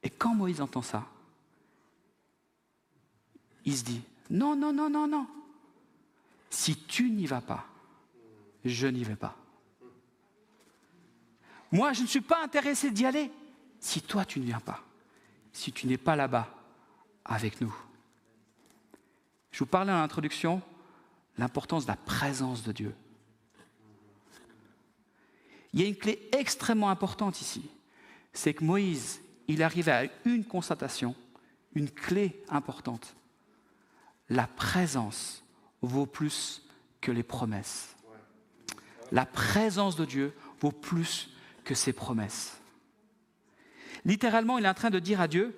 Et quand Moïse entend ça, il se dit, non. Si tu n'y vas pas, je n'y vais pas. Moi, je ne suis pas intéressé d'y aller si toi, tu ne viens pas. Si tu n'es pas là-bas avec nous. Je vous parlais en introduction, l'importance de la présence de Dieu. Il y a une clé extrêmement importante ici. C'est que Moïse, il arrivait à une constatation, une clé importante. La présence vaut plus que les promesses. La présence de Dieu vaut plus que ses promesses. Littéralement, il est en train de dire à Dieu,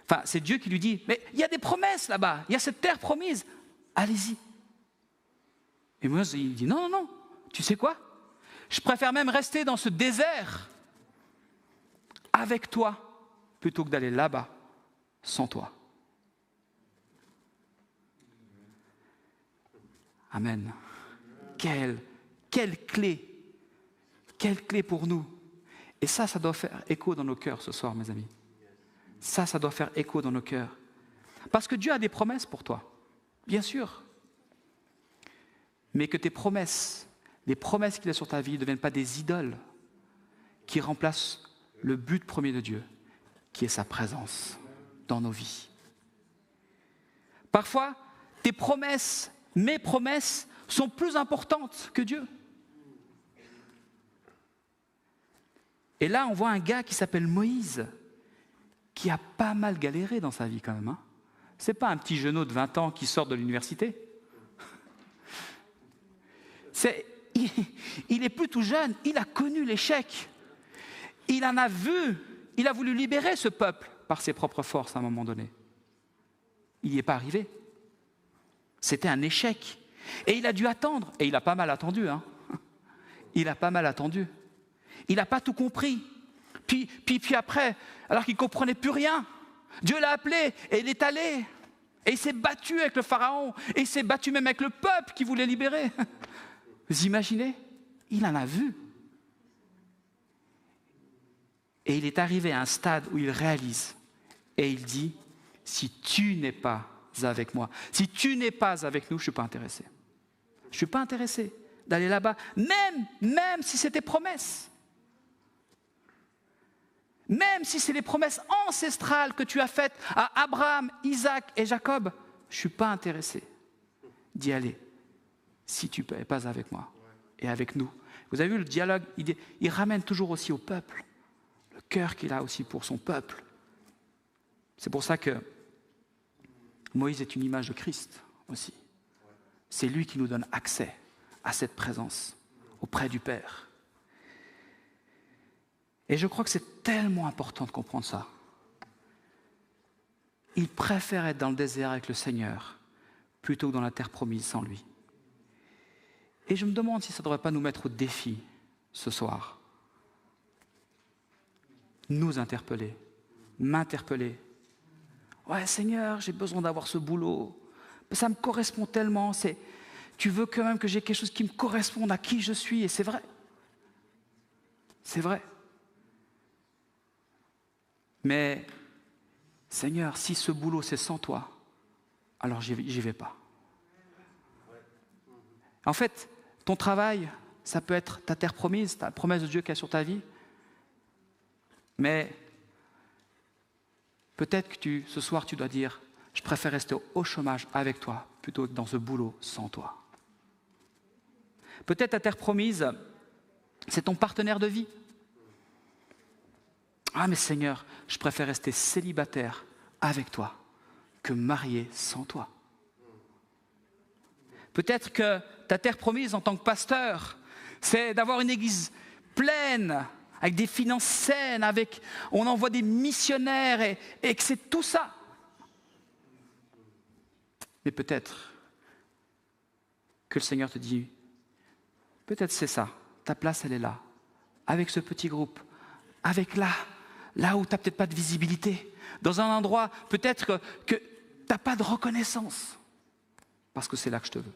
enfin, c'est Dieu qui lui dit, mais il y a des promesses là-bas, il y a cette terre promise, allez-y. Et Moïse, il dit, non, tu sais quoi? Je préfère même rester dans ce désert avec toi, plutôt que d'aller là-bas sans toi. Amen. Quelle clé pour nous. Et ça doit faire écho dans nos cœurs ce soir, mes amis. Ça doit faire écho dans nos cœurs. Parce que Dieu a des promesses pour toi, bien sûr. Mais que tes promesses, les promesses qu'il a sur ta vie ne deviennent pas des idoles qui remplacent le but premier de Dieu, qui est sa présence dans nos vies. Parfois, tes promesses, mes promesses, sont plus importantes que Dieu. Et là, on voit un gars qui s'appelle Moïse, qui a pas mal galéré dans sa vie quand même. C'est pas un petit jeunot de 20 ans qui sort de l'université. Il est plus tout jeune, il a connu l'échec. Il en a vu, il a voulu libérer ce peuple par ses propres forces à un moment donné. Il n'y est pas arrivé. C'était un échec. Et il a dû attendre, et il a pas mal attendu. Il a pas mal attendu. Il n'a pas tout compris. Puis après, alors qu'il ne comprenait plus rien, Dieu l'a appelé et il est allé. Et il s'est battu avec le pharaon. Et il s'est battu même avec le peuple qui voulait libérer. Vous imaginez? Il en a vu. Et il est arrivé à un stade où il réalise. Et il dit, si tu n'es pas avec moi, si tu n'es pas avec nous, je ne suis pas intéressé. Je ne suis pas intéressé d'aller là-bas, même si c'est tes promesses. Même si c'est les promesses ancestrales que tu as faites à Abraham, Isaac et Jacob, je ne suis pas intéressé d'y aller si tu n'es pas avec moi et avec nous. Vous avez vu le dialogue, il ramène toujours aussi au peuple, le cœur qu'il a aussi pour son peuple. C'est pour ça que Moïse est une image de Christ aussi. C'est lui qui nous donne accès à cette présence auprès du Père. Et je crois que c'est tellement important de comprendre ça. Il préfère être dans le désert avec le Seigneur plutôt que dans la terre promise sans lui. Et je me demande si ça ne devrait pas nous mettre au défi ce soir. Nous interpeller, m'interpeller. Ouais, Seigneur, j'ai besoin d'avoir ce boulot. Ça me correspond tellement. Tu veux quand même que j'ai quelque chose qui me corresponde à qui je suis, et c'est vrai. C'est vrai. Mais, Seigneur, si ce boulot c'est sans toi, alors j'y vais pas. En fait, ton travail, ça peut être ta terre promise, ta promesse de Dieu qu'il y a sur ta vie. Mais peut-être que ce soir, tu dois dire, je préfère rester au chômage avec toi plutôt que dans ce boulot sans toi. Peut-être ta terre promise, c'est ton partenaire de vie. Ah mais Seigneur, je préfère rester célibataire avec toi que marié sans toi. Peut-être que ta terre promise en tant que pasteur, c'est d'avoir une église pleine, avec des finances saines, on envoie des missionnaires et que c'est tout ça. Mais peut-être que le Seigneur te dit, peut-être c'est ça, ta place elle est là, avec ce petit groupe, avec là où tu n'as peut-être pas de visibilité, dans un endroit peut-être que tu n'as pas de reconnaissance, parce que c'est là que je te veux.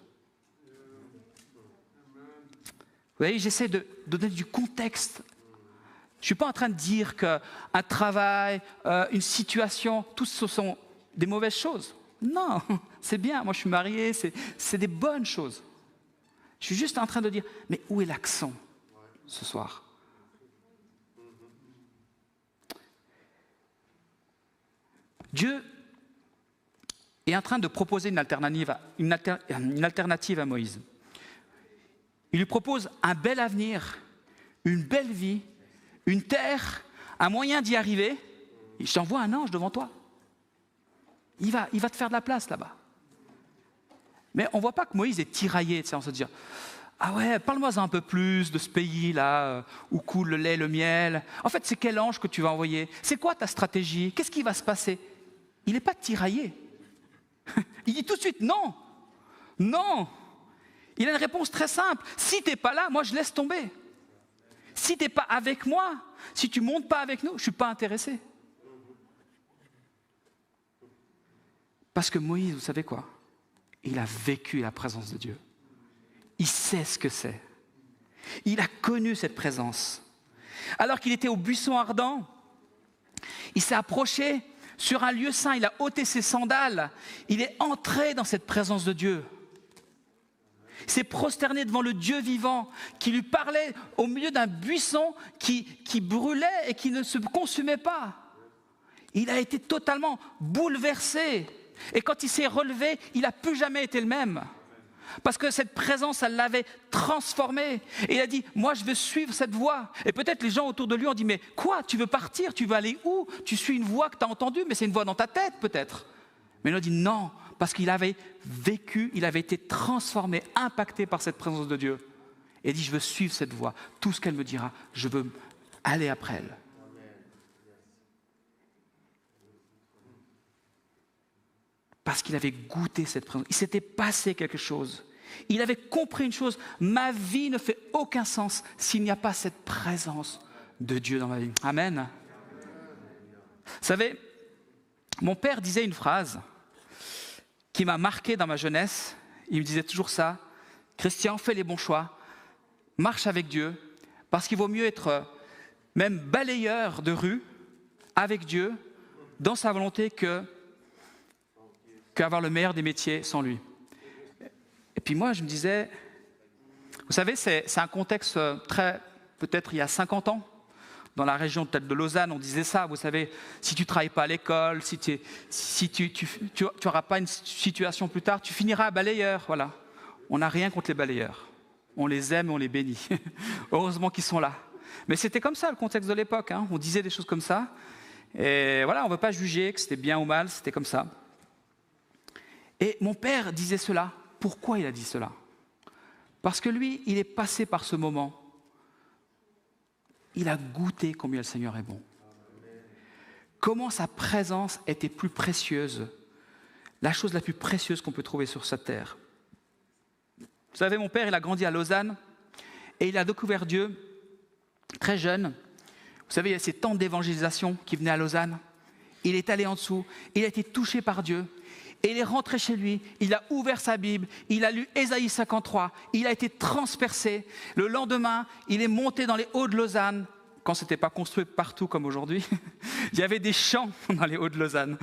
Vous voyez, j'essaie de donner du contexte. Je ne suis pas en train de dire qu'un travail, une situation, tout ce sont des mauvaises choses. Non, c'est bien, moi je suis marié, c'est des bonnes choses. Je suis juste en train de dire, mais où est l'accent ce soir ? Dieu est en train de proposer une alternative à Moïse. Il lui propose un bel avenir, une belle vie, une terre, un moyen d'y arriver. Je t'envoie un ange devant toi. Il va te faire de la place là-bas. Mais on ne voit pas que Moïse est tiraillé, on se dit « Ah ouais, parle-moi un peu plus de ce pays-là, où coule le lait, le miel. En fait, c'est quel ange que tu vas envoyer? C'est quoi ta stratégie? Qu'est-ce qui va se passer ?» Il n'est pas tiraillé. Il dit tout de suite « Non, non !» Il a une réponse très simple. Si tu n'es pas là, moi je laisse tomber. Si tu n'es pas avec moi, si tu ne montes pas avec nous, je ne suis pas intéressé. Parce que Moïse, vous savez quoi ? Il a vécu la présence de Dieu. Il sait ce que c'est. Il a connu cette présence. Alors qu'il était au buisson ardent, il s'est approché sur un lieu saint, il a ôté ses sandales, il est entré dans cette présence de Dieu. Il s'est prosterné devant le Dieu vivant qui lui parlait au milieu d'un buisson qui brûlait et qui ne se consumait pas. Il a été totalement bouleversé. Et quand il s'est relevé, il n'a plus jamais été le même. Parce que cette présence, elle l'avait transformé. Et il a dit, moi je veux suivre cette voie. Et peut-être les gens autour de lui ont dit, mais quoi, tu veux partir, tu veux aller où? Tu suis une voix que tu as entendue, mais c'est une voix dans ta tête peut-être. Mais il a dit non, parce qu'il avait vécu, il avait été transformé, impacté par cette présence de Dieu. Et il dit, je veux suivre cette voie. Tout ce qu'elle me dira, je veux aller après elle. Parce qu'il avait goûté cette présence. Il s'était passé quelque chose. Il avait compris une chose. Ma vie ne fait aucun sens s'il n'y a pas cette présence de Dieu dans ma vie. Amen. Vous savez, mon père disait une phrase qui m'a marqué dans ma jeunesse. Il me disait toujours ça. Christian, fais les bons choix. Marche avec Dieu. Parce qu'il vaut mieux être même balayeur de rue avec Dieu dans sa volonté qu'avoir le meilleur des métiers sans lui. Et puis moi, je me disais, vous savez, c'est un contexte très, peut-être il y a 50 ans, dans la région peut-être de Lausanne, on disait ça, vous savez, si tu ne travailles pas à l'école, si tu n'auras pas une situation plus tard, tu finiras balayeur, voilà. On n'a rien contre les balayeurs. On les aime et on les bénit. Heureusement qu'ils sont là. Mais c'était comme ça le contexte de l'époque, hein. On disait des choses comme ça. Et voilà, on ne veut pas juger que c'était bien ou mal, c'était comme ça. Et mon père disait cela. Pourquoi il a dit cela? Parce que lui, il est passé par ce moment. Il a goûté combien le Seigneur est bon. Comment sa présence était plus précieuse, la chose la plus précieuse qu'on peut trouver sur cette terre. Vous savez, mon père, il a grandi à Lausanne et il a découvert Dieu très jeune. Vous savez, il y a ces temps d'évangélisation qui venaient à Lausanne. Il est allé en dessous, il a été touché par Dieu. Et il est rentré chez lui, il a ouvert sa Bible, il a lu Ésaïe 53, il a été transpercé. Le lendemain, il est monté dans les Hauts de Lausanne, quand ce n'était pas construit partout comme aujourd'hui. Il y avait des champs dans les Hauts de Lausanne.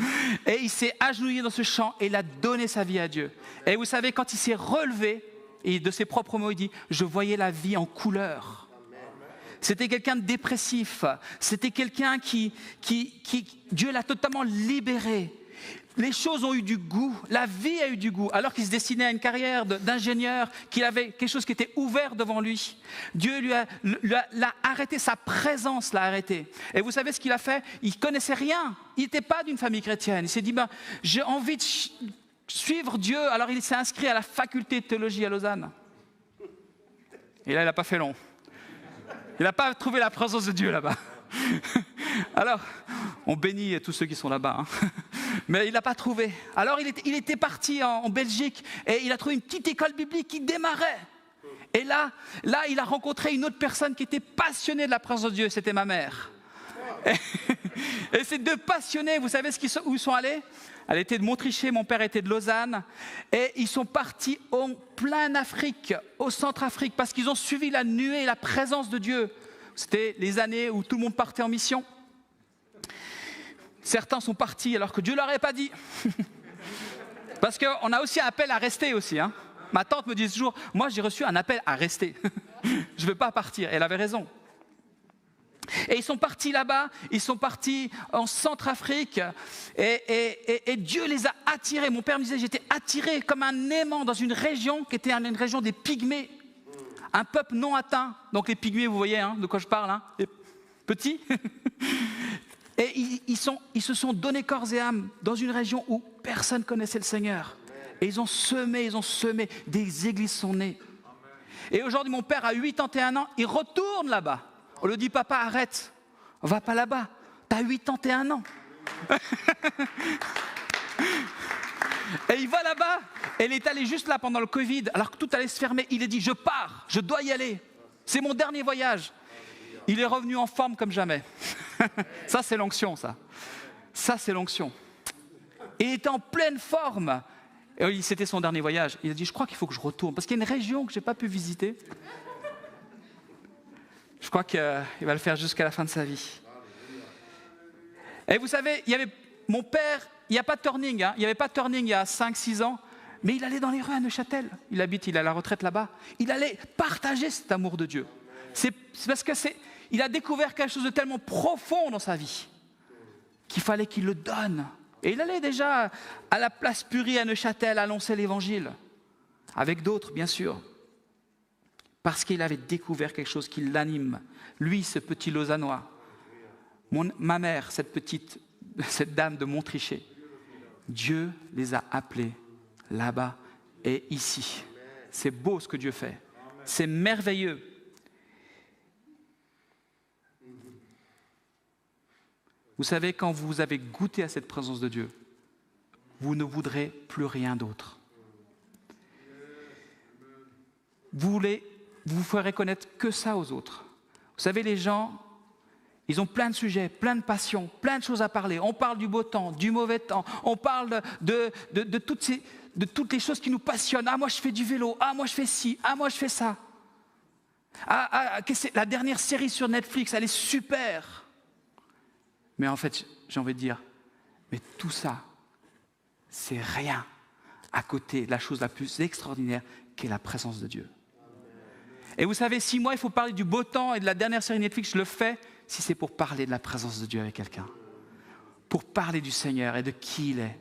Et il s'est agenouillé dans ce champ et il a donné sa vie à Dieu. Et vous savez, quand il s'est relevé, et de ses propres mots, il dit « Je voyais la vie en couleur ». C'était quelqu'un de dépressif, c'était quelqu'un qui Dieu l'a totalement libéré. Les choses ont eu du goût, la vie a eu du goût, alors qu'il se destinait à une carrière d'ingénieur, qu'il avait quelque chose qui était ouvert devant lui. Dieu l'a arrêté, sa présence l'a arrêté. Et vous savez ce qu'il a fait? Il ne connaissait rien, il n'était pas d'une famille chrétienne. Il s'est dit, j'ai envie de suivre Dieu, alors il s'est inscrit à la faculté de théologie à Lausanne. Et là, il n'a pas fait long. Il n'a pas trouvé la présence de Dieu là-bas. Alors, on bénit tous ceux qui sont là-bas. Hein. Mais il n'a pas trouvé. Alors, il était parti en Belgique et il a trouvé une petite école biblique qui démarrait. Et là, il a rencontré une autre personne qui était passionnée de la présence de Dieu. C'était ma mère. Et ces deux passionnés, vous savez où ils sont allés? Elle était de Montricher, mon père était de Lausanne. Et ils sont partis en plein Afrique, au Centrafrique, parce qu'ils ont suivi la nuée et la présence de Dieu. C'était les années où tout le monde partait en mission. Certains sont partis alors que Dieu ne leur avait pas dit. Parce qu'on a aussi un appel à rester aussi. Hein. Ma tante me dit toujours, moi j'ai reçu un appel à rester. Je ne veux pas partir. Elle avait raison. Et ils sont partis là-bas, ils sont partis en Centrafrique et Dieu les a attirés. Mon père me disait, j'étais attiré comme un aimant dans une région qui était une région des Pygmées. Un peuple non atteint. Donc les Pygmées, vous voyez de quoi je parle, hein, les petits. Et ils se sont donnés corps et âme dans une région où personne ne connaissait le Seigneur. Et ils ont semé, des églises sont nées. Et aujourd'hui, mon père a 81 ans, il retourne là-bas. On lui dit, papa, arrête, va pas là-bas, t'as 81 ans. Et il va là-bas, et il est allé juste là pendant le Covid, alors que tout allait se fermer. Il a dit, je pars, je dois y aller, c'est mon dernier voyage. Il est revenu en forme comme jamais. Ça, c'est l'onction, ça. Ça, c'est l'onction. Et il était en pleine forme. Et c'était son dernier voyage. Il a dit, je crois qu'il faut que je retourne, parce qu'il y a une région que je n'ai pas pu visiter. Je crois qu'il va le faire jusqu'à la fin de sa vie. Et vous savez, il y avait mon père, il n'y a pas de turning, il n'y avait pas de turning il y a 5-6 ans, mais il allait dans les rues à Neuchâtel. Il est à la retraite là-bas. Il allait partager cet amour de Dieu. C'est parce qu'il a découvert quelque chose de tellement profond dans sa vie qu'il fallait qu'il le donne. Et il allait déjà à la place Purie à Neuchâtel annoncer l'évangile, avec d'autres bien sûr. Parce qu'il avait découvert quelque chose qui l'anime. Lui, ce petit Lausannois. Ma mère, cette dame de Montricher. Dieu les a appelés là-bas et ici. C'est beau ce que Dieu fait. C'est merveilleux. Vous savez, quand vous avez goûté à cette présence de Dieu, vous ne voudrez plus rien d'autre. Vous ferez connaître que ça aux autres. Vous savez, les gens, ils ont plein de sujets, plein de passions, plein de choses à parler. On parle du beau temps, du mauvais temps. On parle de toutes les choses qui nous passionnent. Ah, moi, je fais du vélo. Ah, moi, je fais ci. Ah, moi, je fais ça. La dernière série sur Netflix, elle est super. Mais en fait, j'ai envie de dire, mais tout ça, c'est rien à côté de la chose la plus extraordinaire qu'est la présence de Dieu. Et vous savez, si moi, il faut parler du beau temps et de la dernière série Netflix, je le fais si c'est pour parler de la présence de Dieu avec quelqu'un. Pour parler du Seigneur et de qui il est.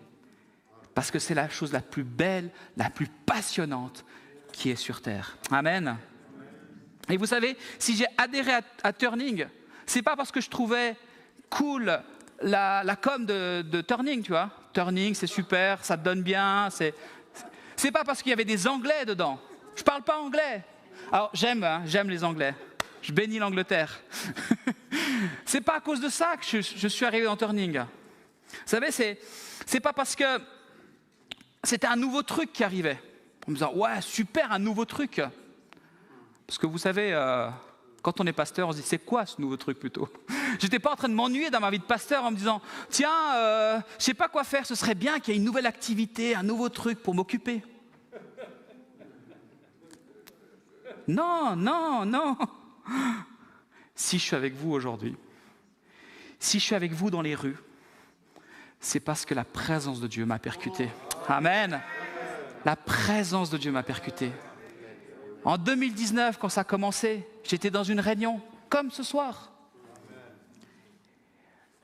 Parce que c'est la chose la plus belle, la plus passionnante qui est sur terre. Amen. Et vous savez, si j'ai adhéré à Turning, c'est pas parce que je trouvais cool la com de Turning, tu vois. Turning, c'est super, ça te donne bien. C'est pas parce qu'il y avait des Anglais dedans. Je parle pas anglais. Alors j'aime les Anglais. Je bénis l'Angleterre. C'est pas à cause de ça que je suis arrivé dans Turning. Vous savez, c'est pas parce que c'était un nouveau truc qui arrivait. En me disant, ouais, super, un nouveau truc. Parce que vous savez, quand on est pasteur, on se dit, c'est quoi ce nouveau truc plutôt? J'étais pas en train de m'ennuyer dans ma vie de pasteur en me disant, tiens, je sais pas quoi faire, ce serait bien qu'il y ait une nouvelle activité, un nouveau truc pour m'occuper. Non, non, non. Si je suis avec vous aujourd'hui, si je suis avec vous dans les rues, c'est parce que la présence de Dieu m'a percuté. Amen. La présence de Dieu m'a percuté. En 2019, quand ça a commencé, j'étais dans une réunion, comme ce soir.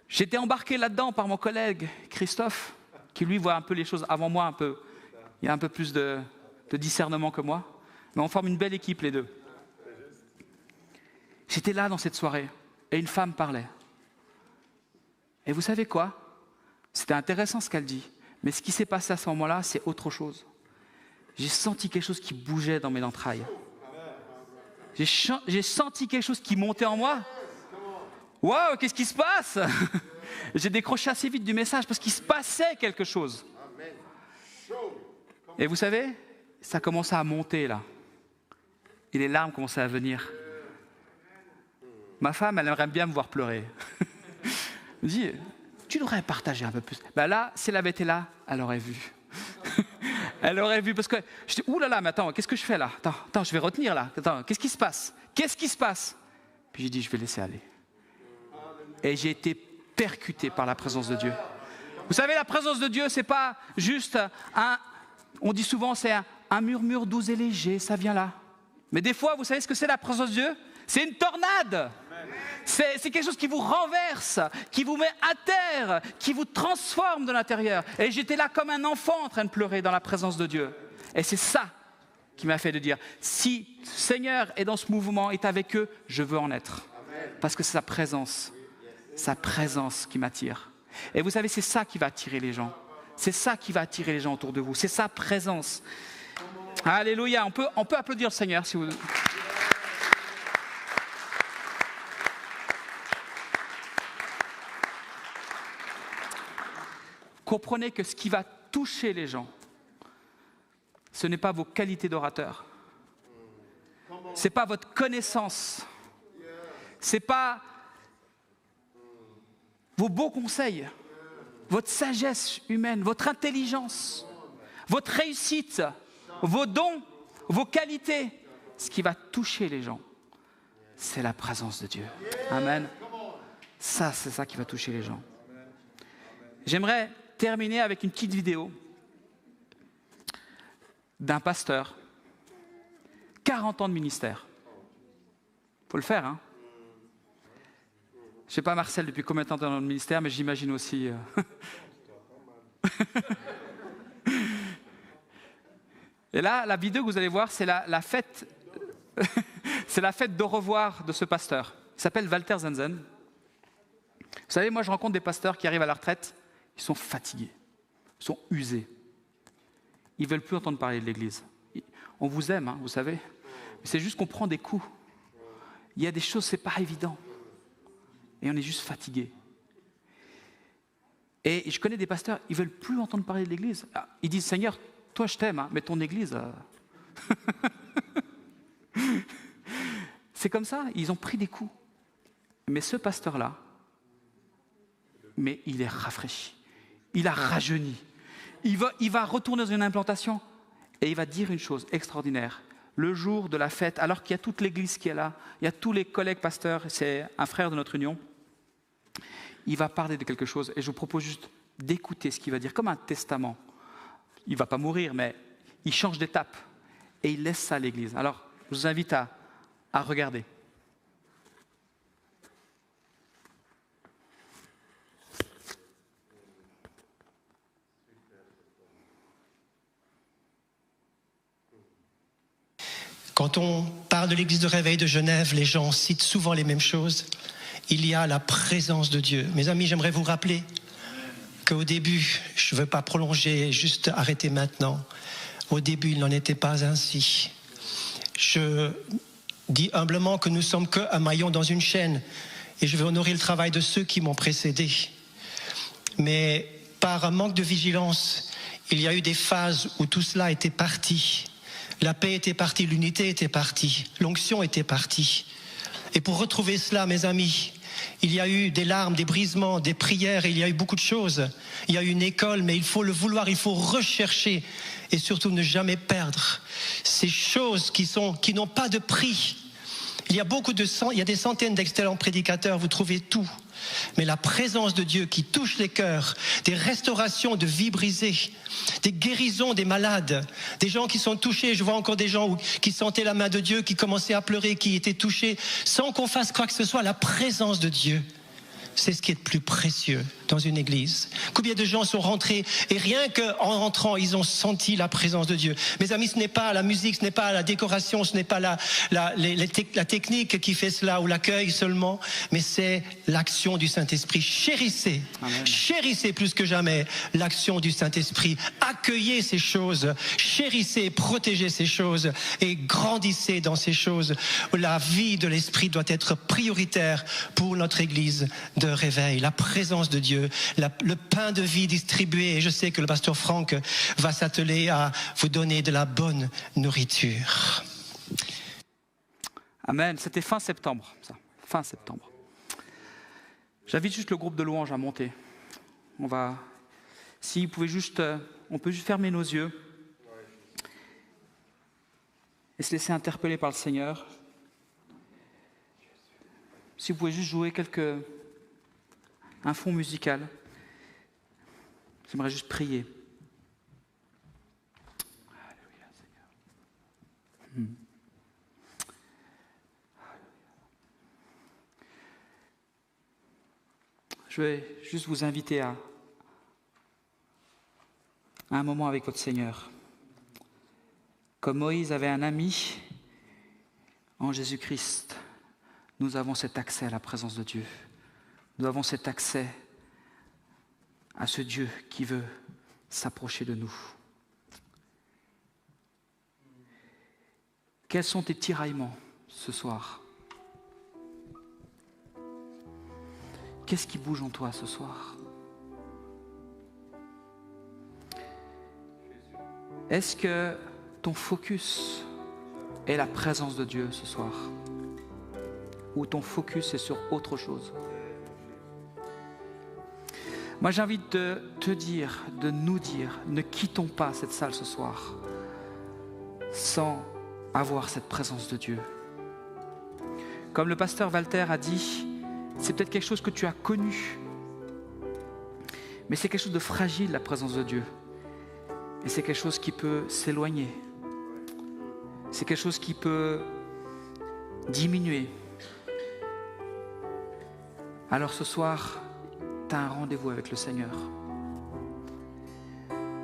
J'étais embarqué là-dedans par mon collègue Christophe, qui lui voit un peu les choses avant moi, il a un peu plus de discernement que moi. Mais on forme une belle équipe les deux. J'étais là dans cette soirée, et une femme parlait. Et vous savez quoi? C'était intéressant ce qu'elle dit, mais ce qui s'est passé à ce moment-là, c'est autre chose. J'ai senti quelque chose qui bougeait dans mes entrailles. J'ai senti quelque chose qui montait en moi. Waouh, qu'est-ce qui se passe? J'ai décroché assez vite du message parce qu'il se passait quelque chose. Et vous savez, ça commençait à monter là. Et les larmes commençaient à venir. Ma femme, elle aimerait bien me voir pleurer. Elle me dit, tu devrais partager un peu plus. Ben là, si elle avait été là, elle aurait vu. Elle aurait vu, parce que je dis, ouh là là, mais attends, qu'est-ce que je fais là? Attends, je vais retenir là. Attends, qu'est-ce qui se passe? Qu'est-ce qui se passe? Puis j'ai dit, je vais laisser aller. Et j'ai été percuté par la présence de Dieu. Vous savez, la présence de Dieu, c'est pas juste on dit souvent, c'est un murmure doux et léger, ça vient là. Mais des fois, vous savez ce que c'est la présence de Dieu? C'est une tornade. C'est quelque chose qui vous renverse, qui vous met à terre, qui vous transforme de l'intérieur. Et j'étais là comme un enfant en train de pleurer dans la présence de Dieu. Et c'est ça qui m'a fait de dire, si le Seigneur est dans ce mouvement, est avec eux, je veux en être. Parce que c'est sa présence qui m'attire. Et vous savez, c'est ça qui va attirer les gens. C'est ça qui va attirer les gens autour de vous. C'est sa présence. Alléluia. On peut applaudir le Seigneur si vous... Comprenez que ce qui va toucher les gens, ce n'est pas vos qualités d'orateur. Ce n'est pas votre connaissance. Ce n'est pas vos beaux conseils, votre sagesse humaine, votre intelligence, votre réussite, vos dons, vos qualités. Ce qui va toucher les gens, c'est la présence de Dieu. Amen. Ça, c'est ça qui va toucher les gens. J'aimerais terminer avec une petite vidéo d'un pasteur, 40 ans de ministère. Il faut le faire, hein. Je ne sais pas, Marcel, depuis combien de temps tu es dans le ministère, mais j'imagine aussi... Et là, la vidéo que vous allez voir, c'est la fête... c'est la fête d'au revoir de ce pasteur. Il s'appelle Walter Zenzen. Vous savez, moi, je rencontre des pasteurs qui arrivent à la retraite, ils sont fatigués, ils sont usés. Ils ne veulent plus entendre parler de l'Église. On vous aime, hein, vous savez, mais c'est juste qu'on prend des coups. Il y a des choses, ce n'est pas évident. Et on est juste fatigué. Et je connais des pasteurs, ils ne veulent plus entendre parler de l'Église. Ils disent, Seigneur, toi je t'aime, hein, mais ton Église... C'est comme ça, ils ont pris des coups. Mais ce pasteur-là, mais il est rafraîchi. Il a rajeuni. Il va retourner dans une implantation et il va dire une chose extraordinaire. Le jour de la fête, alors qu'il y a toute l'église qui est là, il y a tous les collègues pasteurs, c'est un frère de notre union, il va parler de quelque chose et je vous propose juste d'écouter ce qu'il va dire, comme un testament. Il ne va pas mourir, mais il change d'étape et il laisse ça à l'église. Alors, je vous invite à regarder. Quand on parle de l'église de réveil de Genève, les gens citent souvent les mêmes choses. Il y a la présence de Dieu. Mes amis, j'aimerais vous rappeler qu'au début, je ne veux pas prolonger, juste arrêter maintenant. Au début, il n'en était pas ainsi. Je dis humblement que nous sommes qu'un maillon dans une chaîne et je veux honorer le travail de ceux qui m'ont précédé. Mais par un manque de vigilance, il y a eu des phases où tout cela était parti. La paix était partie, l'unité était partie, l'onction était partie. Et pour retrouver cela, mes amis, il y a eu des larmes, des brisements, des prières, il y a eu beaucoup de choses. Il y a eu une école, mais il faut le vouloir, il faut rechercher et surtout ne jamais perdre ces choses qui n'ont pas de prix. Il y a des centaines d'excellents prédicateurs, vous trouvez tout. Mais la présence de Dieu qui touche les cœurs, des restaurations de vies brisées, des guérisons des malades, des gens qui sont touchés. Je vois encore des gens qui sentaient la main de Dieu, qui commençaient à pleurer, qui étaient touchés, sans qu'on fasse quoi que ce soit. La présence de Dieu, c'est ce qui est le plus précieux dans une église. Combien de gens sont rentrés et rien qu'en rentrant, ils ont senti la présence de Dieu. Mes amis, ce n'est pas la musique, ce n'est pas la décoration, ce n'est pas la technique qui fait cela ou l'accueil seulement, mais c'est l'action du Saint-Esprit. Chérissez, Amen. Chérissez plus que jamais l'action du Saint-Esprit. Accueillez ces choses, chérissez, protégez ces choses et grandissez dans ces choses. La vie de l'Esprit doit être prioritaire pour notre église de réveil. La présence de Dieu, le pain de vie distribué. Et je sais que le pasteur Franck va s'atteler à vous donner de la bonne nourriture. Amen. C'était fin septembre, ça. Fin septembre. J'invite juste le groupe de louanges à monter. Si vous pouvez on peut juste fermer nos yeux et se laisser interpeller par le Seigneur. Si vous pouvez juste jouer un fond musical. J'aimerais juste prier. Alléluia, Seigneur. Je vais juste vous inviter à un moment avec votre Seigneur. Comme Moïse avait un ami en Jésus-Christ, nous avons cet accès à la présence de Dieu. Nous avons cet accès à ce Dieu qui veut s'approcher de nous. Quels sont tes tiraillements ce soir? Qu'est-ce qui bouge en toi ce soir? Est-ce que ton focus est la présence de Dieu ce soir? Ou ton focus est sur autre chose? Moi, j'ai envie de te dire, de nous dire, ne quittons pas cette salle ce soir sans avoir cette présence de Dieu. Comme le pasteur Walter a dit, c'est peut-être quelque chose que tu as connu, mais c'est quelque chose de fragile, la présence de Dieu. Et c'est quelque chose qui peut s'éloigner. C'est quelque chose qui peut diminuer. Alors ce soir, tu as un rendez-vous avec le Seigneur.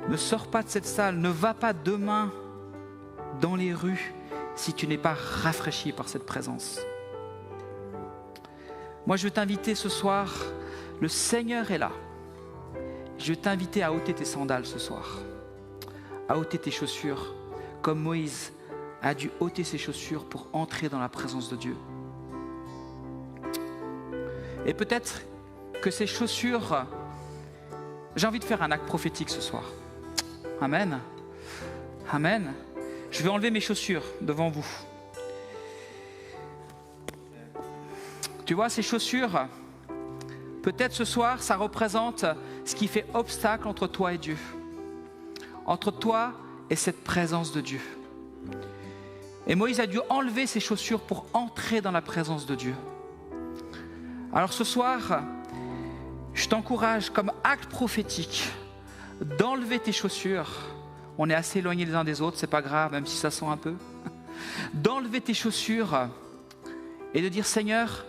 Ne sors pas de cette salle, ne va pas demain dans les rues si tu n'es pas rafraîchi par cette présence. Moi, je veux t'inviter ce soir, le Seigneur est là. Je veux t'inviter à ôter tes sandales ce soir, à ôter tes chaussures, comme Moïse a dû ôter ses chaussures pour entrer dans la présence de Dieu. Et peut-être que ces chaussures, j'ai envie de faire un acte prophétique ce soir. Amen. Amen. Je vais enlever mes chaussures devant vous. Tu vois, ces chaussures, peut-être ce soir, ça représente ce qui fait obstacle entre toi et Dieu. Entre toi et cette présence de Dieu. Et Moïse a dû enlever ses chaussures pour entrer dans la présence de Dieu. Alors ce soir, je t'encourage comme acte prophétique d'enlever tes chaussures. On est assez éloignés les uns des autres, c'est pas grave, même si ça sent un peu. D'enlever tes chaussures et de dire, Seigneur,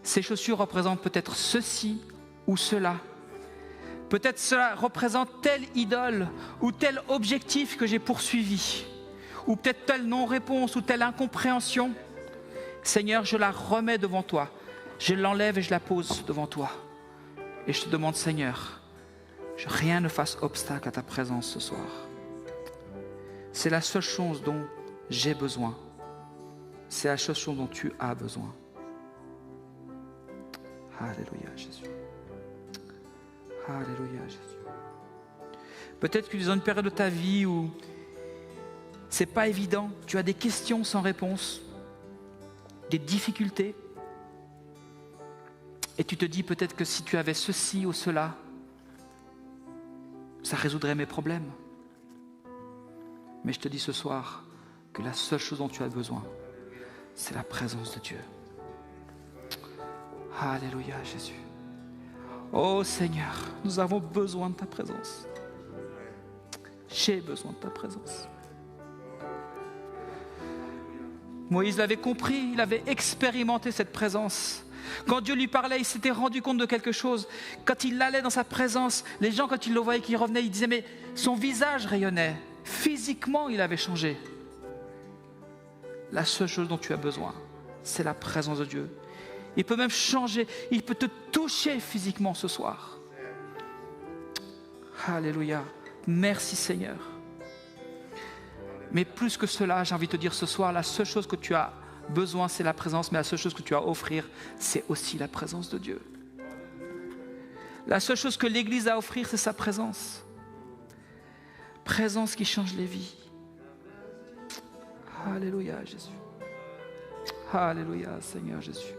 ces chaussures représentent peut-être ceci ou cela. Peut-être cela représente telle idole ou tel objectif que j'ai poursuivi. Ou peut-être telle non-réponse ou telle incompréhension. Seigneur, je la remets devant toi. Je l'enlève et je la pose devant toi. Et je te demande, Seigneur, rien ne fasse obstacle à ta présence ce soir. C'est la seule chose dont j'ai besoin. C'est la seule chose dont tu as besoin. Alléluia, Jésus. Alléluia, Jésus. Peut-être que tu es dans une période de ta vie où c'est pas évident, tu as des questions sans réponse, des difficultés, et tu te dis peut-être que si tu avais ceci ou cela, ça résoudrait mes problèmes. Mais je te dis ce soir que la seule chose dont tu as besoin, c'est la présence de Dieu. Alléluia, Jésus. Oh Seigneur, nous avons besoin de ta présence. J'ai besoin de ta présence. Moïse l'avait compris, il avait expérimenté cette présence. Quand Dieu lui parlait, il s'était rendu compte de quelque chose. Quand il allait dans sa présence, les gens, quand ils le voyaient, qu'il revenait, ils disaient, mais son visage rayonnait. Physiquement, il avait changé. La seule chose dont tu as besoin, c'est la présence de Dieu. Il peut même changer, il peut te toucher physiquement ce soir. Alléluia. Merci Seigneur. Mais plus que cela, j'ai envie de te dire ce soir, la seule chose que tu as besoin, c'est la présence, mais la seule chose que tu as à offrir, c'est aussi la présence de Dieu. La seule chose que l'Église a à offrir, c'est sa présence. Présence qui change les vies. Alléluia, Jésus. Alléluia, Seigneur Jésus.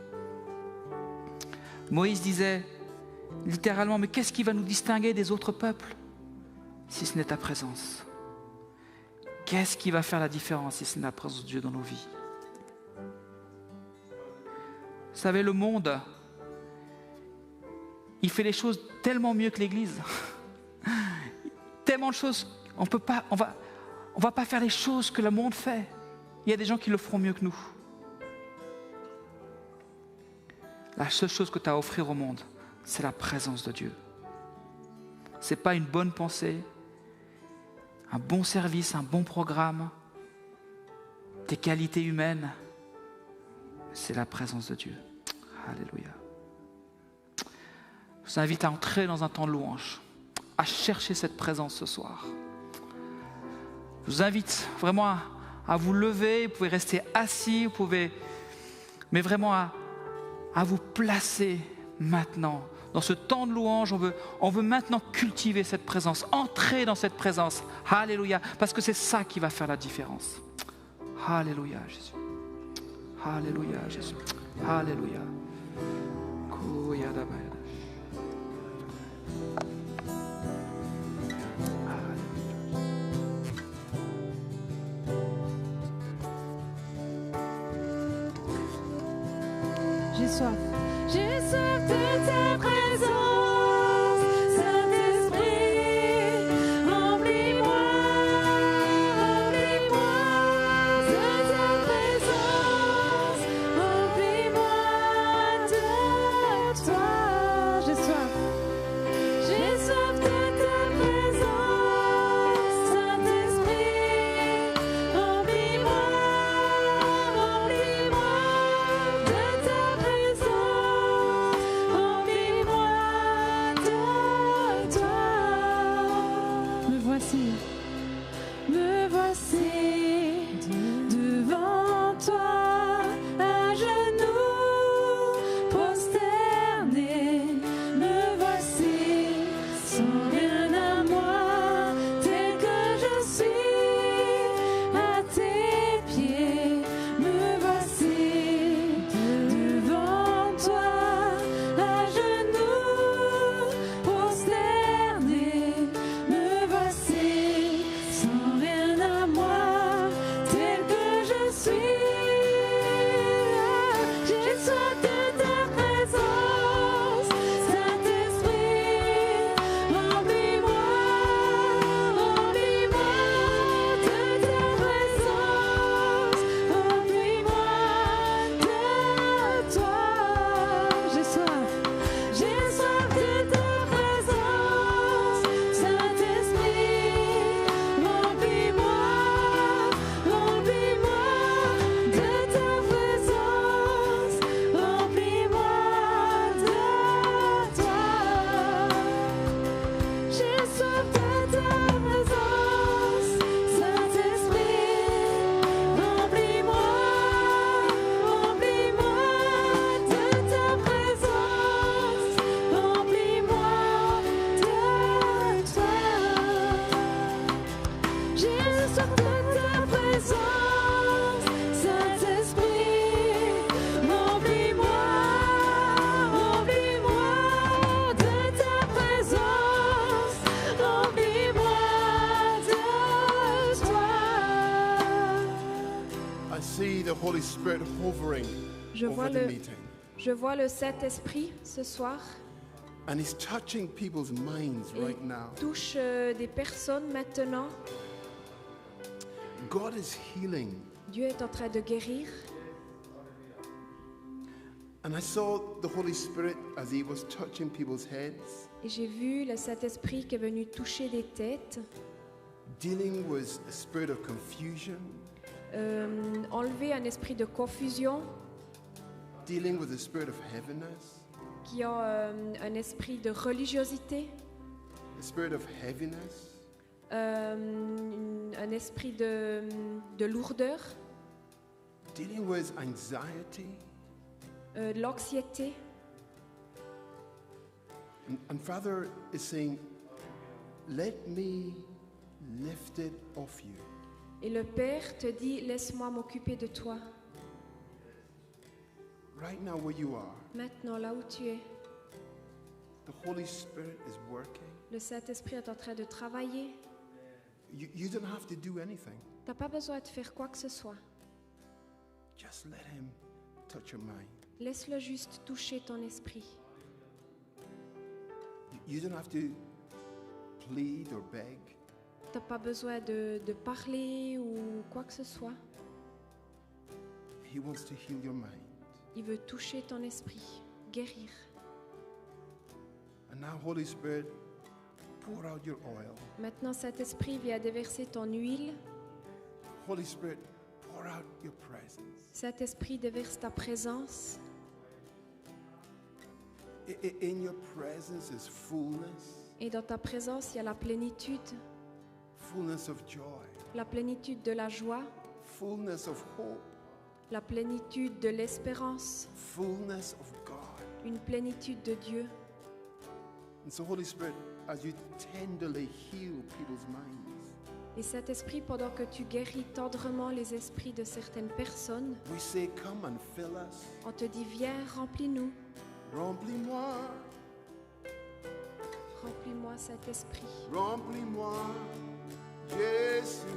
Moïse disait littéralement, mais qu'est-ce qui va nous distinguer des autres peuples si ce n'est ta présence? Qu'est-ce qui va faire la différence si ce n'est la présence de Dieu dans nos vies? Vous savez, le monde, il fait les choses tellement mieux que l'Église. Tellement de choses, on va pas faire les choses que le monde fait. Il y a des gens qui le feront mieux que nous. La seule chose que tu as à offrir au monde, c'est la présence de Dieu. Ce n'est pas une bonne pensée, un bon service, un bon programme, tes qualités humaines. C'est la présence de Dieu. Alléluia. Je vous invite à entrer dans un temps de louange, à chercher cette présence ce soir. Je vous invite vraiment à vous lever, vous pouvez rester assis, vous pouvez, mais vraiment à vous placer maintenant. Dans ce temps de louange, on veut maintenant cultiver cette présence, entrer dans cette présence. Alléluia, parce que c'est ça qui va faire la différence. Alléluia, Jésus. Alléluia, Jésus. Alléluia. J'ai soif. J'ai soif de ta présence. Holy Spirit hovering Je vois over the le, meeting. je vois le Saint-Esprit ce soir. And He's touching people's minds Et right now. il touche des personnes maintenant. God is healing. Dieu est en train de guérir. And I saw the Holy Spirit as He was touching people's heads, Et j'ai vu le Saint-Esprit qui est venu toucher des têtes, dealing with a spirit of confusion, enlever un esprit de confusion, dealing with a spirit of heaviness, qui a un esprit de religiosité, a spirit of heaviness, un esprit de lourdeur, dealing with anxiety. de l'anxiété. And Father is saying, let me lift it off you. Et le Père te dit, laisse-moi m'occuper de toi. Right now where you are, Maintenant, là où tu es, the Holy Spirit is working. le Saint-Esprit est en train de travailler. You don't have to do anything. Tu n'as pas besoin de faire quoi que ce soit. Just let Him touch your mind. Laisse-le juste toucher ton esprit. You don't have to plead or beg. Tu n'as pas besoin de parler ou quoi que ce soit. He wants to heal your mind. Il veut toucher ton esprit, guérir. And now, Holy Spirit, pour out your oil. Maintenant, Saint-Esprit vient déverser ton huile. Holy Spirit, pour out your presence. Saint-Esprit déverse ta présence. In your presence is fullness, Et dans ta présence, il y a la plénitude. fullness of joy, La plénitude de la joie. fullness of hope, La plénitude de l'espérance. fullness of God. Une plénitude de Dieu. And so, Holy Spirit, as you tenderly heal people's minds, Et Saint-Esprit, pendant que tu guéris tendrement les esprits de certaines personnes, we say, come and fill us. on te dit, viens, remplis-nous. Remplis-moi, Remplis-moi, Saint-Esprit. remplis-moi, Jésus.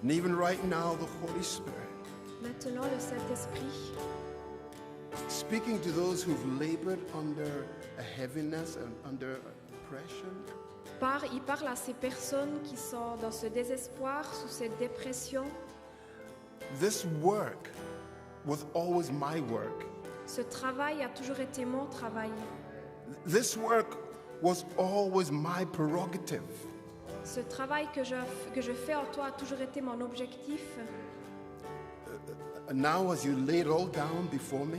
And even right now, the Holy Spirit, Maintenant, le Saint-Esprit, speaking to those who've labored under a heaviness and under oppression, il parle à ces personnes qui sont dans ce désespoir, sous cette dépression. this work was always my work. Ce travail a toujours été mon travail. This work was always my prerogative. Ce travail que je fais en toi a toujours été mon objectif. And now, as you lay it all down before me,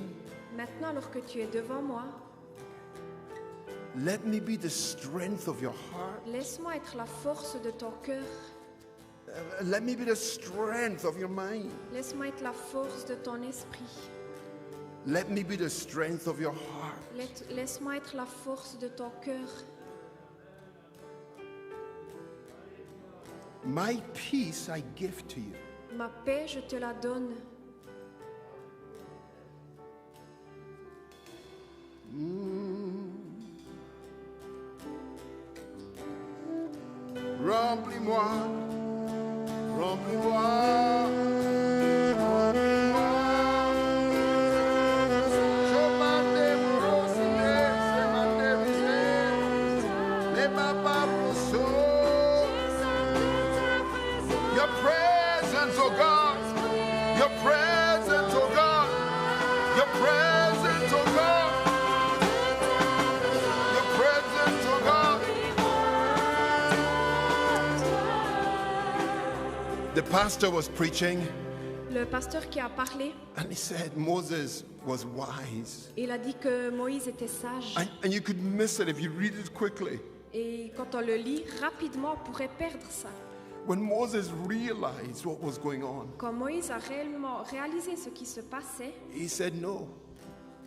Maintenant, alors que tu es devant moi, let me be the strength of your heart. laisse-moi être la force de ton cœur. Let me be the strength of your mind. Laisse-moi être la force de ton esprit. Let me be the strength of your heart. Laisse-moi être la force de ton cœur. My peace I give to you. Ma paix, je te la donne. Remplis-moi, remplis-moi, remplis-moi. Your presence, oh God. Your presence, oh God. Your presence, oh God. Your presence, oh God. The pastor was preaching. Le pasteur qui a parlé, And he said Moses was wise. il a dit que Moïse était sage. And you could miss it if you read it quickly. Et quand on le lit rapidement, on pourrait perdre ça. When Moses realized what was going on, Quand Moïse a réellement réalisé ce qui se passait, he said, no,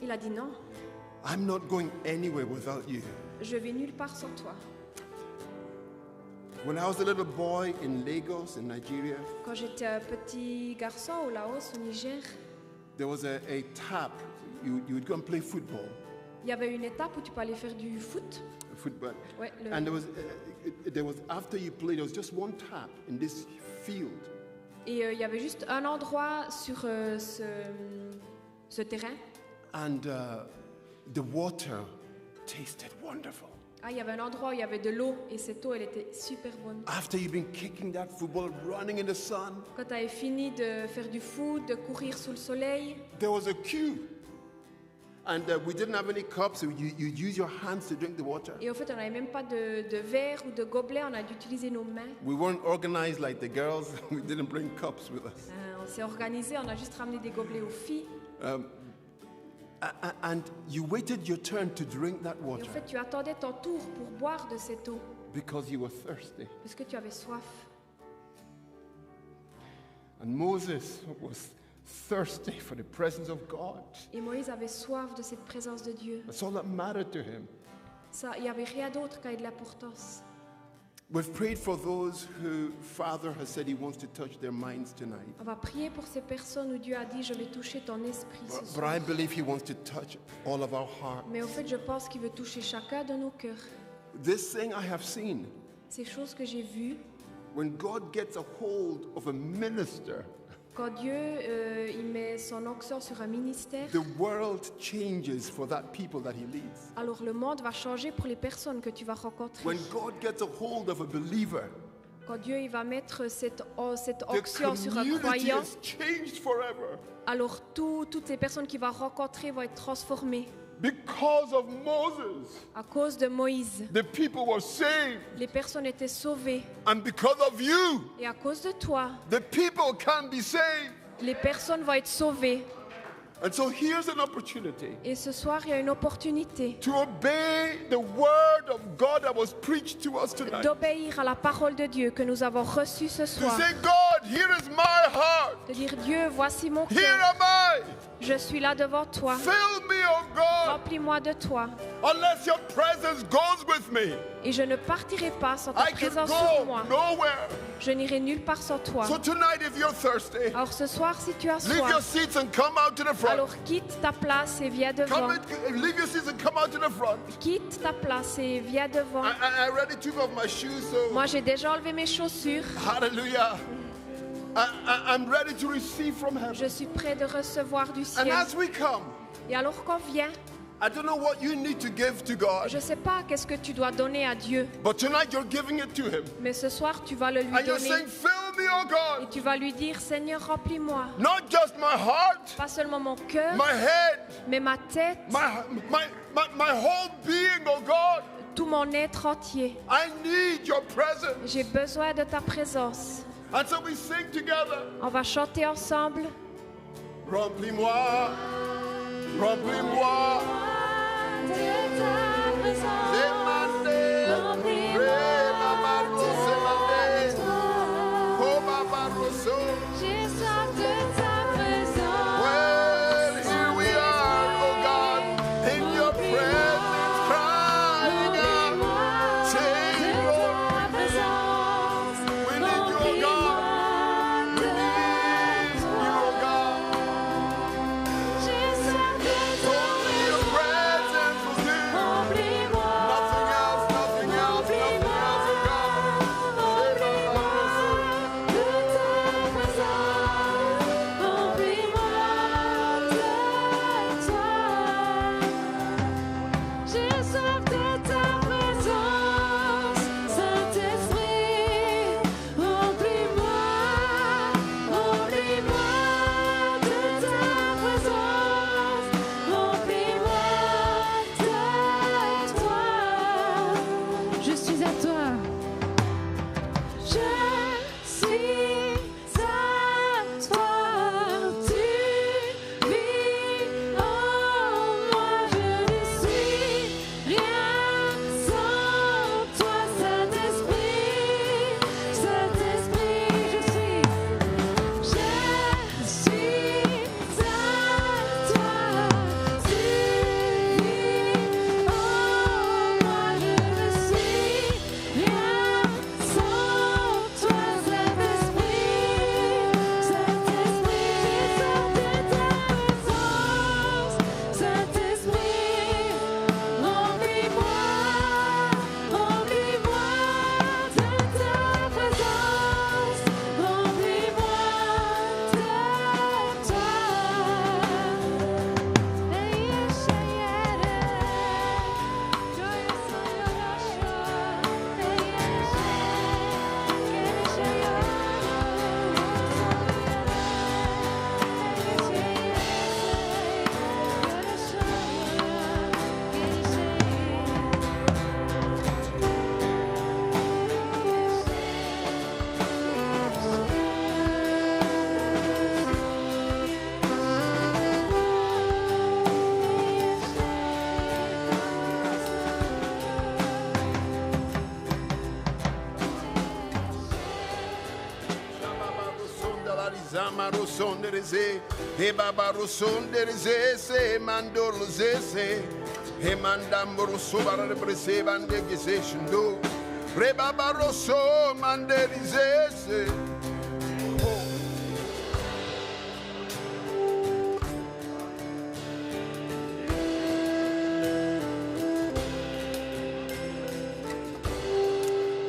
il a dit non, I'm not going anywhere without you. je vais nulle part sans toi. When I was a little boy in Lagos, in Nigeria, Quand j'étais un petit garçon au Laos, au Niger, there was a tap. You would go and play football. il y avait une étape où tu peux aller faire du foot. Football. Ouais, And there was after you played, there was just one tap in this field. Et il y avait juste un endroit sur ce terrain. And the water tasted wonderful. Ah, il y avait un endroit où il y avait de l'eau et cette eau, elle était super bonne. After you've been kicking that football, running in the sun, Quand tu avais fini de faire du foot, de courir sous le soleil, there was a queue. And we didn't have any cups, so you'd use your hands to drink the water. et au fait, on n'avait même pas de verre ou de gobelet, on a dû utiliser nos mains. We weren't organized like the girls. We didn't bring cups with us. On s'est organisé, on a juste ramené des gobelets aux filles. And you waited your turn to drink that Et en water fait, tu attendais ton tour pour boire de cette eau, because you were thirsty. parce que tu avais soif. And Moses was thirsty for the presence of God. Et Moïse avait soif de cette présence de Dieu. That's all that mattered to him. Ça, il n'y avait rien d'autre qui ait de l'importance. We've prayed for those who Father has said He wants to touch their minds tonight. On va prier pour ces personnes où Dieu a dit, je vais toucher ton esprit ce But soir. I believe He wants to touch all of our hearts. Mais au fait, je pense qu'il veut toucher chacun de nos cœurs. This thing I have seen, Ces choses que j'ai vues, when God gets a hold of a minister, quand Dieu il met son onction sur un ministère, the world changes for that people that He leads. alors le monde va changer pour les personnes que tu vas rencontrer. When God gets a hold of a believer, Quand Dieu il va mettre cette the onction sur un community croyant, is changed forever. alors toutes les personnes qu'il va rencontrer vont être transformées. Because of Moses, À cause de Moïse, the people were saved. les personnes étaient sauvées. And because of you, Et à cause de toi, the people can be saved. les personnes vont être sauvées. And so here's an opportunity Et ce soir, il y a une opportunité to obey the word of God that was preached to us tonight. d'obéir à la parole de Dieu que nous avons reçue ce To soir. say, God, here is my heart. De dire, Dieu, voici mon Here cœur. am I. Je suis là devant toi. Fill me, oh God, Remplis-moi de toi. unless your presence goes with me. Et je ne partirai pas sans ta I can présence sur go moi. nowhere. Je n'irai nulle part sans toi. So tonight, if you're thirsty, Alors ce soir, si tu as leave your soif, seats and come out to the front. alors quitte ta place et viens devant. Leave your seats and come out to the front. Quitte ta place et viens devant. I already took off my shoes, so Moi, j'ai déjà enlevé mes chaussures. hallelujah. I'm ready to receive from heaven. Je suis prêt de recevoir du And ciel. as we come, Et alors qu'on vient, I don't know what you need to give to God, je ne sais pas qu'est-ce que tu dois donner à Dieu, but tonight you're giving it to Him. mais ce soir, tu vas le lui And you're donner. saying, fill me, oh Et God. tu vas lui dire, Seigneur, remplis-moi. Not just my heart, Pas seulement mon cœur, my head, mais ma tête, my whole being, oh God. tout mon être entier. I need your presence. J'ai besoin de ta présence. And so we sing together. On va chanter ensemble. Remplis-moi, remplis-moi. J'ai soif de ta présence. Well, here we are, oh God, in your presence, crying out, saying, Lord, we need you, oh God, we need you, oh God. J'ai soif de ta Only your presence. zamaro sondereze, he babaro sondereze, se mandolo zese, he mandambro sobara brese bande gizeshindo, re babaro so manderize.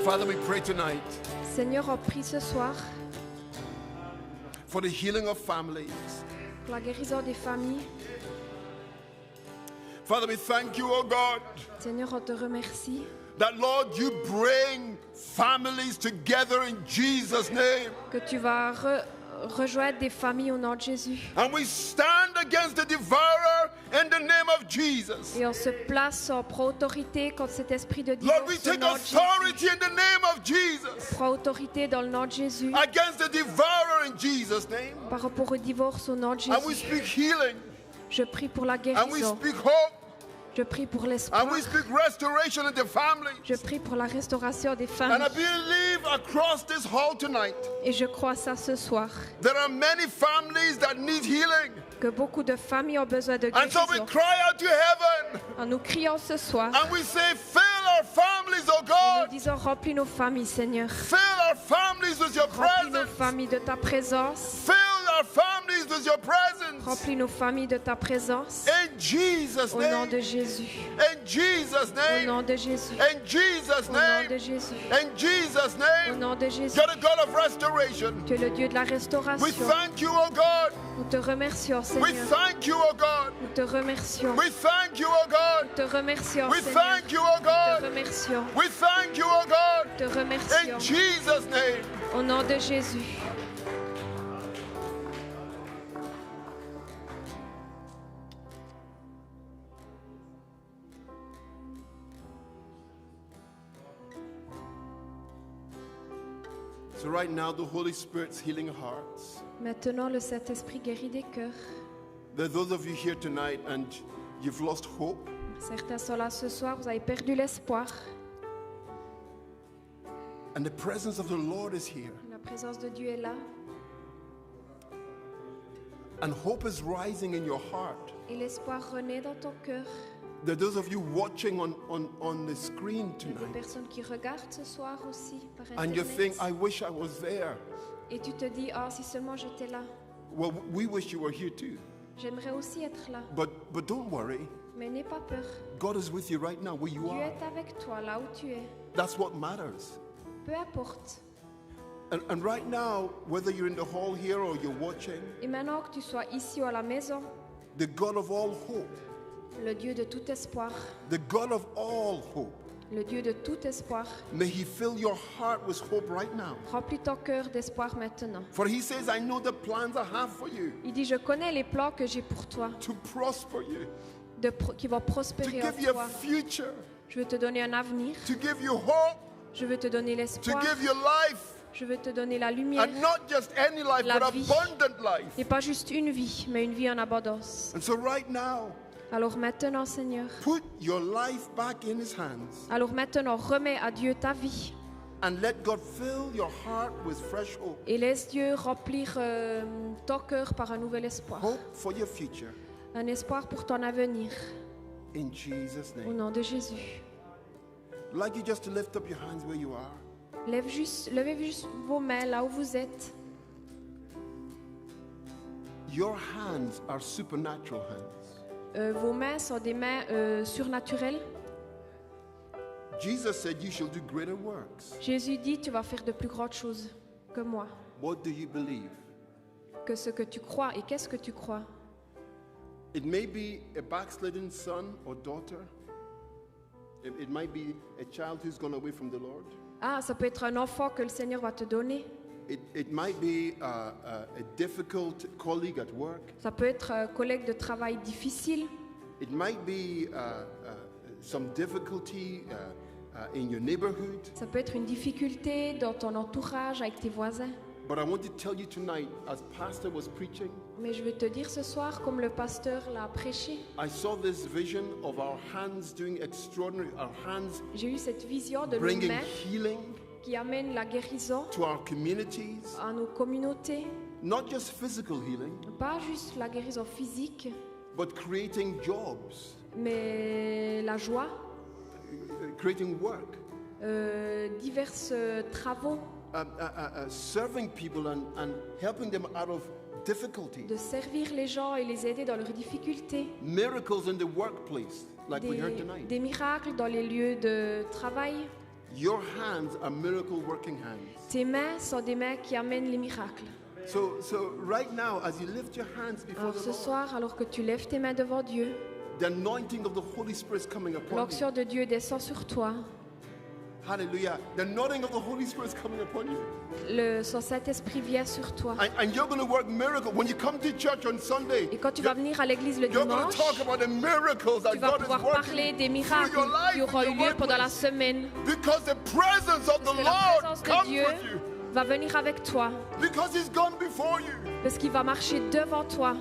Father, we pray tonight Seigneur, on prie ce soir for the healing of families. pour la guérison des familles. Father, we thank you, oh God, Seigneur, on te remercie that Lord, you bring families together in Jesus' name. que tu vas rejoindre des familles au nom de Jésus. And we stand against the devourer in the name of Jesus. Et on se place en autorité contre cet esprit de Lord, we divorce au take nom de Jésus. authority in the name of Jesus Prends autorité dans le nom de Jésus. against the devourer in Jesus' name. Par rapport au divorce au nom de And we Jésus. speak healing. Je prie pour la And we guérison. speak hope. Je prie pour l'espoir. And we speak restoration in the family. Je prie pour la restauration des And I familles. believe across this hall tonight, Et je crois ça ce soir. there are many families that need healing. Que beaucoup de familles ont besoin de And so we guérison. cry out to heaven. En nous criant ce soir. And we say, fill our families, oh Nous God. disons, remplis nos familles, Seigneur. Fill our families with your Remplis nos presence. familles de ta présence. Fill our families with your presence. Remplis nos familles de ta présence. In Jesus' Au nom name. de Jésus. In Jesus' Au name. nom de Jésus. In Jesus' Au nom de name. Jésus. In Jesus' Au name. nom de Jésus. You're the God of restoration. Tu es le Dieu de la We restauration. thank you, oh God. Nous te remercions, We Seigneur. thank you, oh God. Nous te remercions. We thank you, oh God. Nous te remercions, We Seigneur. thank you, oh Nous te God. remercions. We thank you, oh God. Nous te In remercions. Jesus' name. Au nom de Jésus. So right now, the Holy Spirit's healing hearts. Maintenant, le Saint-Esprit guérit des cœurs. There are those of you here tonight and you've lost hope. Certains sont là ce soir, vous avez perdu l'espoir. And the presence of the Lord is here. La présence de Dieu est là. And hope is rising in your heart. Et l'espoir renaît dans ton cœur. There are those of you watching on the screen Il y a des tonight. personnes qui regardent ce soir aussi par And you think, Internet. I wish I was there. Et tu te dis, ah, si seulement j'étais là. Well, we wish you were here too. J'aimerais aussi être là. But don't worry. Mais n'aie pas peur. God is with you right now where you Dieu are. est avec toi, là où tu es. That's what matters. Peu importe. And right now, whether you're in the hall here or you're watching, Et maintenant que tu sois ici ou à la maison, the God of all hope, le Dieu de tout espoir, the God of all hope, le Dieu de tout espoir, may He fill your heart with hope right now. remplis ton cœur d'espoir maintenant. For He says, I know the plans I have for you Il dit, je connais les plans que j'ai pour toi, to prosper you, qui vont to prospérer en give you a toi. future, Je veux te donner un avenir, to give you hope, je veux te donner to l'espoir, give you life, je veux te donner la lumière, and not just any life, La but vie. abundant life. et pas juste une vie, mais une vie en abondance. And so right now, Alors maintenant, Seigneur, put your life back in His hands alors maintenant, remets à Dieu ta vie and let God fill your heart with fresh hope. et laisse Dieu remplir ton cœur par un nouvel espoir. Hope for your future. Un espoir pour ton avenir, In Jesus' au name. nom de Jésus. I'd like you just to lift up your hands where you are. Levez juste vos mains là où vous êtes. Your hands are supernatural hands. Vos mains sont des mains surnaturelles. Jesus said you shall do greater works. Jésus dit, tu vas faire de plus grandes choses que moi, What do you believe? que ce que tu crois. Et qu'est-ce que tu crois? It may be a backslidden son or daughter. It might be a child who's gone away from the Lord. Ah, ça peut être un enfant que le Seigneur va te donner. It might be a difficult colleague at work. Ça peut être un collègue de travail difficile. It might be some difficulty in your neighborhood. Ça peut être une difficulté dans ton entourage, avec tes voisins. But I want to tell you tonight, as Pastor was preaching, Mais je veux te dire ce soir, comme le pasteur l'a prêché, I saw this vision of our hands doing extraordinary, our hands j'ai eu cette vision de nos bringing mains healing qui amène la guérison to our communities, à nos communautés, not just physical healing, Pas juste la guérison physique, but creating jobs, mais la joie, creating work, divers travaux, serving people and helping them out of difficulties. de servir les gens et les aider dans leurs difficultés. Miracles in the workplace, like we heard tonight. Des miracles dans les lieux de travail. Your hands are miracle working hands. Tes mains sont des mains qui amènent les miracles. So right now, as you lift your hands before Alors the ce Lord, soir, alors que tu lèves tes mains devant Dieu, the anointing of the Holy Spirit is coming upon you. l'onction de Dieu descend sur toi. Hallelujah. The anointing of the Holy Spirit is coming upon you. Son Saint-Esprit vient sur toi. And you're going to work miracles. When you come to church on Sunday, Et quand tu vas venir à l'église le you're going to dimanche, talk about the miracles that tu vas God is pouvoir working parler des through miracles your life qui auront in eu your lieu pendant la workplace. semaine. Because the presence of the Parce que la Lord présence de comes Dieu with you. va venir avec toi. Because He's gone before you. Parce qu'il va marcher devant toi.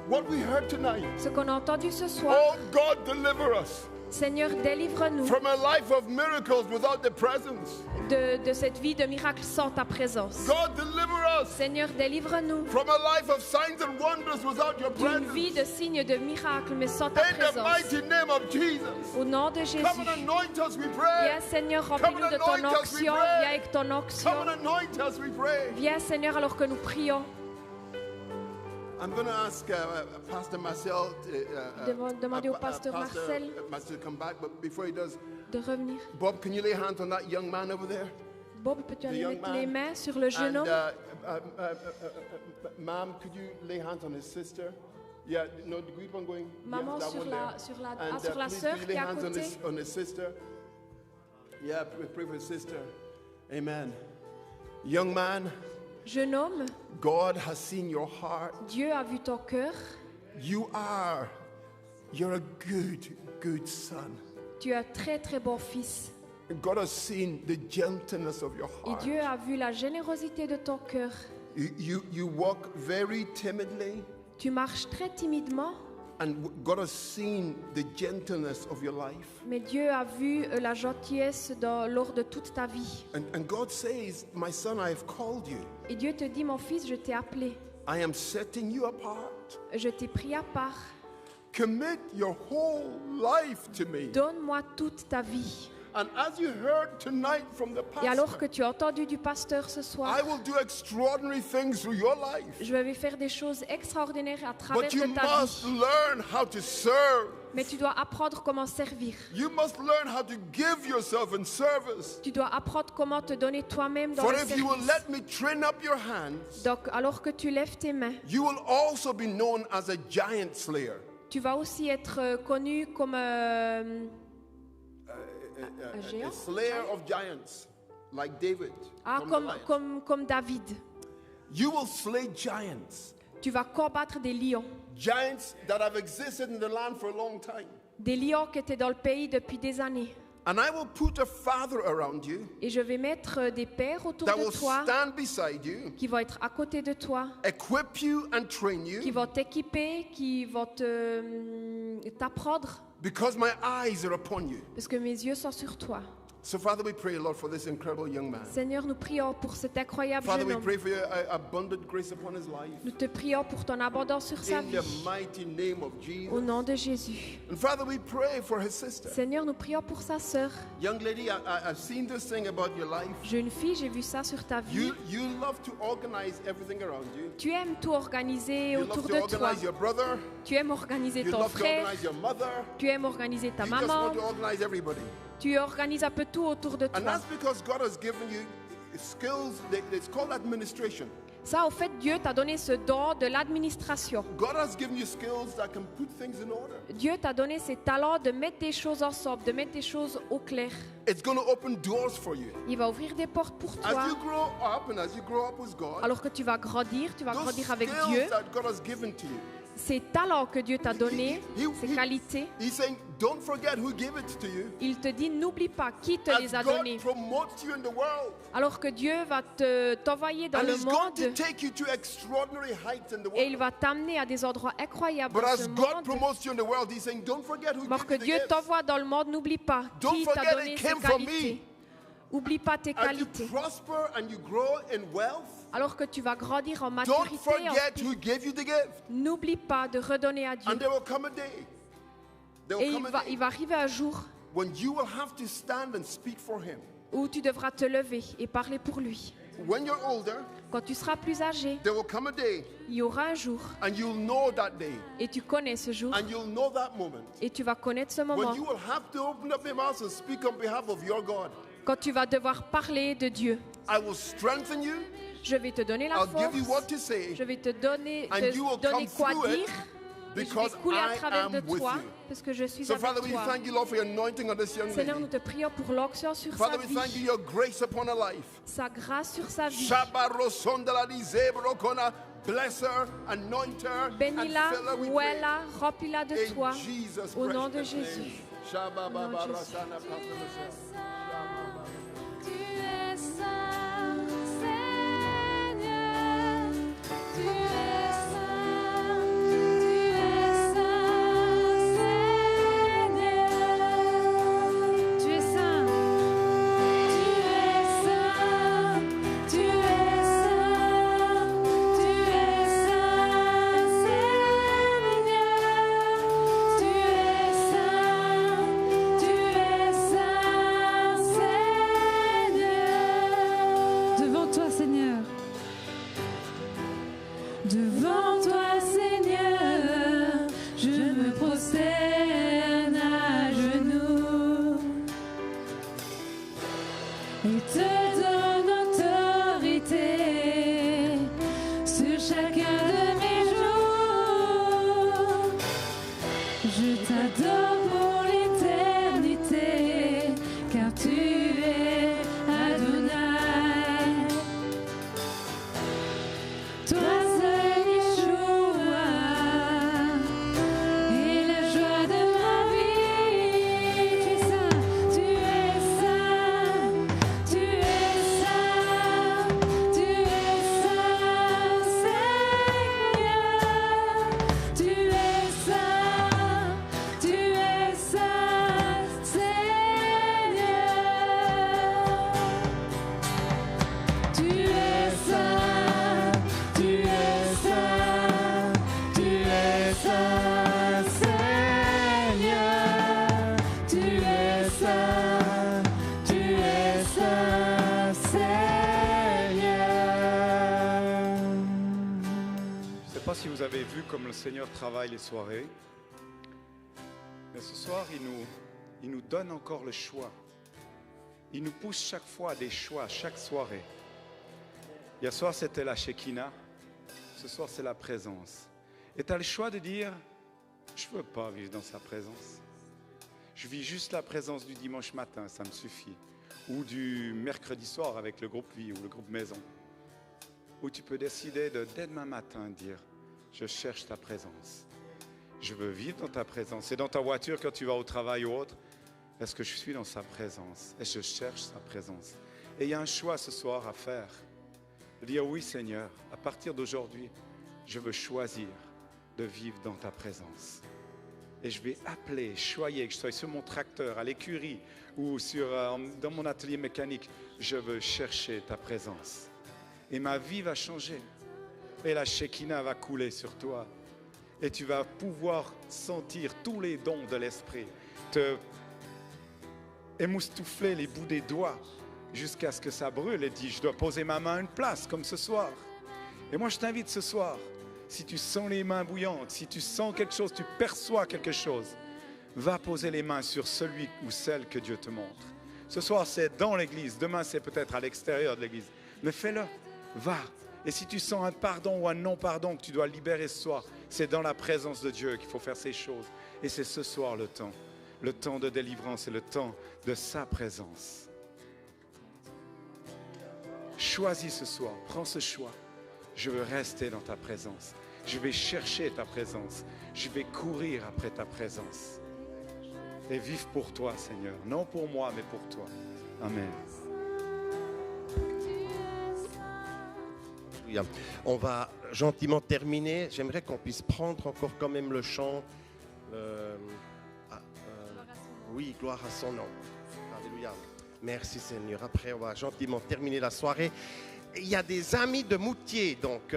What we heard tonight. Ce qu'on a entendu ce soir. Oh God, deliver us Seigneur, délivre-nous from a life of miracles without the presence. de cette vie de miracles sans ta présence. God, deliver us Seigneur, délivre-nous from a life of signs and wonders without your d'une presence. vie de signes de miracles, mais sans ta In the présence. mighty name of Jesus. Au nom de Jésus. Come and anoint us, we pray. Viens, Seigneur, remplis-nous de ton onction. Viens avec ton onction. Come and anoint us, we pray. Viens, Seigneur, alors que nous prions. I'm going to ask Pastor Marcel Demander au pasteur Marcel to come back, but before he does, de revenir. Bob, can you lay hands on that young man over there? Bob, peux-tu The aller young mettre man. les mains sur le jeune And, homme? ma'am, could you lay hands on his sister? Yeah, no, keep on going. Maman, that sur one la, there. sur la, And, sur la please, sœur could you qui lay est à hands on côté. his sister? Yeah, pray for his sister. Amen. Young man, Jeune homme, God has seen your heart. Dieu a vu ton cœur. You're a good son. Tu es un très très bon fils. God has seen the gentleness of your Et heart. Dieu a vu la générosité de ton cœur. You walk very timidly, Tu marches très timidement, and God has seen the gentleness of your life. mais Dieu a vu la gentillesse lors de toute ta vie. And God says, my son, I have called you. Et Dieu te dit, mon fils, je t'ai appelé. I am setting you apart. Je t'ai pris à part. Commit your whole life to me. Donne-moi toute ta vie. And as you heard tonight from the Et alors pastor, que tu as entendu du pasteur ce soir, I will do extraordinary things through your life. je vais faire des choses extraordinaires à travers But you de ta must vie. learn how to serve. Mais tu dois apprendre comment servir. You must learn how to give yourself in service. Tu dois apprendre comment te donner toi-même dans For le if you will service. let me train up your hands, Donc, alors que tu lèves tes mains, you will also be known as a giant slayer. tu vas aussi être connu comme un géant. A slayer of giants, like David. Ah, from the comme, lion. comme David. You will slay giants. Tu vas combattre des lions. Giants that have existed in the land for a long time. Des lions qui étaient dans le pays depuis des années. And I will put a father around you Et je vais mettre des pères autour that de will toi stand beside you, qui vont être à côté de toi, equip you and train qui you, vont t'équiper, qui vont t'apprendre, because my eyes are upon you. parce que mes yeux sont sur toi. So, Father, we pray, Lord, for this incredible young man. Seigneur, nous prions pour cet incroyable Father, jeune we homme. pray for your abundant grace upon his life. Nous te prions pour ton abondance sur sa In vie. the mighty name of Jesus. Au nom de Jésus. And Father, we pray for his sister. Seigneur, nous prions pour sa sœur. Young lady, I've seen this thing about your life. Jeune fille, j'ai vu ça sur ta vie. You love to organize everything around you. Tu aimes tout organiser You autour love to de toi. organize your brother. Tu aimes organiser You ton love to frère. organize your mother. Tu aimes organiser ta You just maman. want to organize everybody. Tu organises un peu tout autour de And toi. that's because God has given you skills, it's called administration. Ça, au fait, Dieu t'a donné ce don de l'administration. God has given you skills that can put things in order. Dieu t'a donné ces talents de mettre des choses ensemble, de mettre des choses au clair. It's going to open doors for you. Il va ouvrir des portes pour toi. As you grow up and as you grow up with God, Alors que tu vas grandir those grandir avec skills Dieu. that God has given to you, Ces talents que Dieu t'a donnés, ces qualités, He's saying, don't forget who gave it to you. il te dit, n'oublie pas qui te les a As God donnés. promotes you in the world, Alors que Dieu va t'envoyer dans and le He's going to monde take you to extraordinary heights in the et il world. va t'amener à des endroits incroyables But dans as ce God monde. promotes you in the world, He's saying, don't forget who Alors gave que you the Dieu gifts. t'envoie dans le monde, n'oublie pas Don't qui t'a forget donné it ces came from qualités. me. Oublie pas tes as you qualités. prosper and you grow in wealth, Alors que tu vas grandir en don't maturité, forget who gave you the gift. n'oublie pas de redonner à Dieu. And there will come a day. There Et will come a il day va arriver un jour when you will have to stand and speak for him. où tu devras te lever et parler pour lui. When you're older, Quand tu seras plus âgé, there will come a day il y aura un jour, and you'll know that day. et tu connais ce jour, And you'll know that moment. et tu vas connaître ce moment, When you will have to open up your mouth and speak on behalf of your God. quand tu vas devoir parler de Dieu. I will strengthen you. Je vais te donner la I'll give you what force, to say. je vais te donner, And you will come quoi through it dire, et je vais because couler à I travers de am with toi, you. parce que je suis So avec Father, we toi. thank you, Lord, for your anointing on this young Seigneur, nous lady. te prions pour l'onction sur sa Father, we thank you, vie, your grace upon her life. sa grâce sur sa vie. Bless her, anoint her, and Bénis-la, fill her with ouelle-la, remplis-la de grace. toi, In Jesus' au nom de precious name. Jésus. Shabba Au nom de Baba Jésus. Rasana Pastor. Tu es saint, Seigneur. Tu es saint, Seigneur. Tu es saint, tu es saint, tu es saint, tu es saint, Seigneur. Tu es saint, Seigneur. Devant toi, Seigneur. Devant toi, Seigneur, je me prosterne à genoux et te donne autorité sur chacun de mes jours. Je t'adore pour l'éternité, car tu es Adonai. Toi seul Yeshua et la joie de ma vie. Tu es saint, tu es saint, tu es saint, tu es saint, Seigneur. Tu es saint, tu es saint, Seigneur. Tu es saint, tu es saint, tu es saint, Seigneur. Tu es saint, tu es saint, Seigneur. Je ne sais pas si vous avez vu comme le Seigneur travaille les soirées, mais ce soir, il nous donne encore le choix. Il nous pousse chaque fois à des choix, chaque soirée. Hier soir, c'était la Shekinah. Ce soir, c'est la présence. Et tu as le choix de dire, je ne veux pas vivre dans sa présence. Je vis juste la présence du dimanche matin, ça me suffit. Ou du mercredi soir avec le groupe Vie ou le groupe Maison. Ou tu peux décider de, dès demain matin, dire, je cherche ta présence. Je veux vivre dans ta présence. Et dans ta voiture, quand tu vas au travail ou autre, est-ce que je suis dans sa présence? Et je cherche sa présence. Et il y a un choix ce soir à faire. De dire, oui Seigneur, à partir d'aujourd'hui, je veux choisir de vivre dans ta présence. Et je vais appeler, choyer, que je sois sur mon tracteur, à l'écurie ou dans mon atelier mécanique, je veux chercher ta présence. Et ma vie va changer. Et la Shekinah va couler sur toi. Et tu vas pouvoir sentir tous les dons de l'Esprit. Te émoustoufler les bouts des doigts jusqu'à ce que ça brûle et dis, je dois poser ma main à une place comme ce soir. Et moi je t'invite ce soir, si tu sens les mains bouillantes, si tu sens quelque chose, tu perçois quelque chose, va poser les mains sur celui ou celle que Dieu te montre. Ce soir c'est dans l'église, demain c'est peut-être à l'extérieur de l'église, mais fais-le, va. Et si tu sens un pardon ou un non-pardon que tu dois libérer ce soir, c'est dans la présence de Dieu qu'il faut faire ces choses. Et c'est ce soir le temps de délivrance et le temps de sa présence. Choisis ce soir, prends ce choix. Je veux rester dans ta présence. Je vais chercher ta présence. Je vais courir après ta présence. Et vivre pour toi, Seigneur. Non pour moi, mais pour toi. Amen. On va gentiment terminer. J'aimerais qu'on puisse prendre encore quand même le chant. Oui, gloire à son nom. Alléluia. Merci Seigneur. Après, on va gentiment terminer la soirée. Il y a des amis de Moutier, donc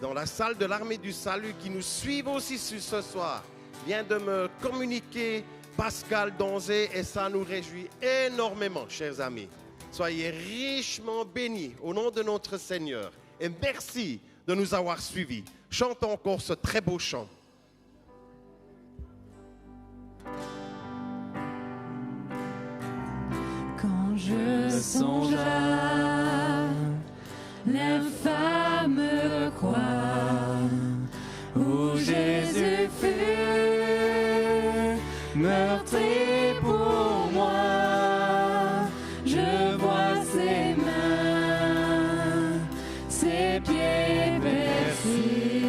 dans la salle de l'Armée du Salut, qui nous suivent aussi ce soir. Vient de me communiquer Pascal Donzé et ça nous réjouit énormément, chers amis. Soyez richement bénis au nom de notre Seigneur. Et merci de nous avoir suivis. Chantons encore ce très beau chant. Quand je songe à l'infâme croix où Jésus fut meurtri pour moi, je vois ses mains, ses pieds percés,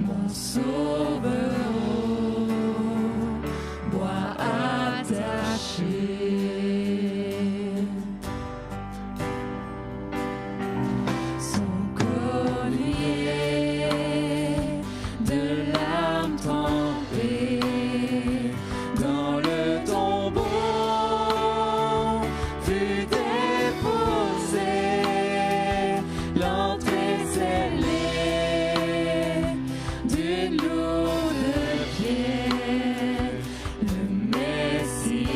mon sauveur au bois attaché. Le Messie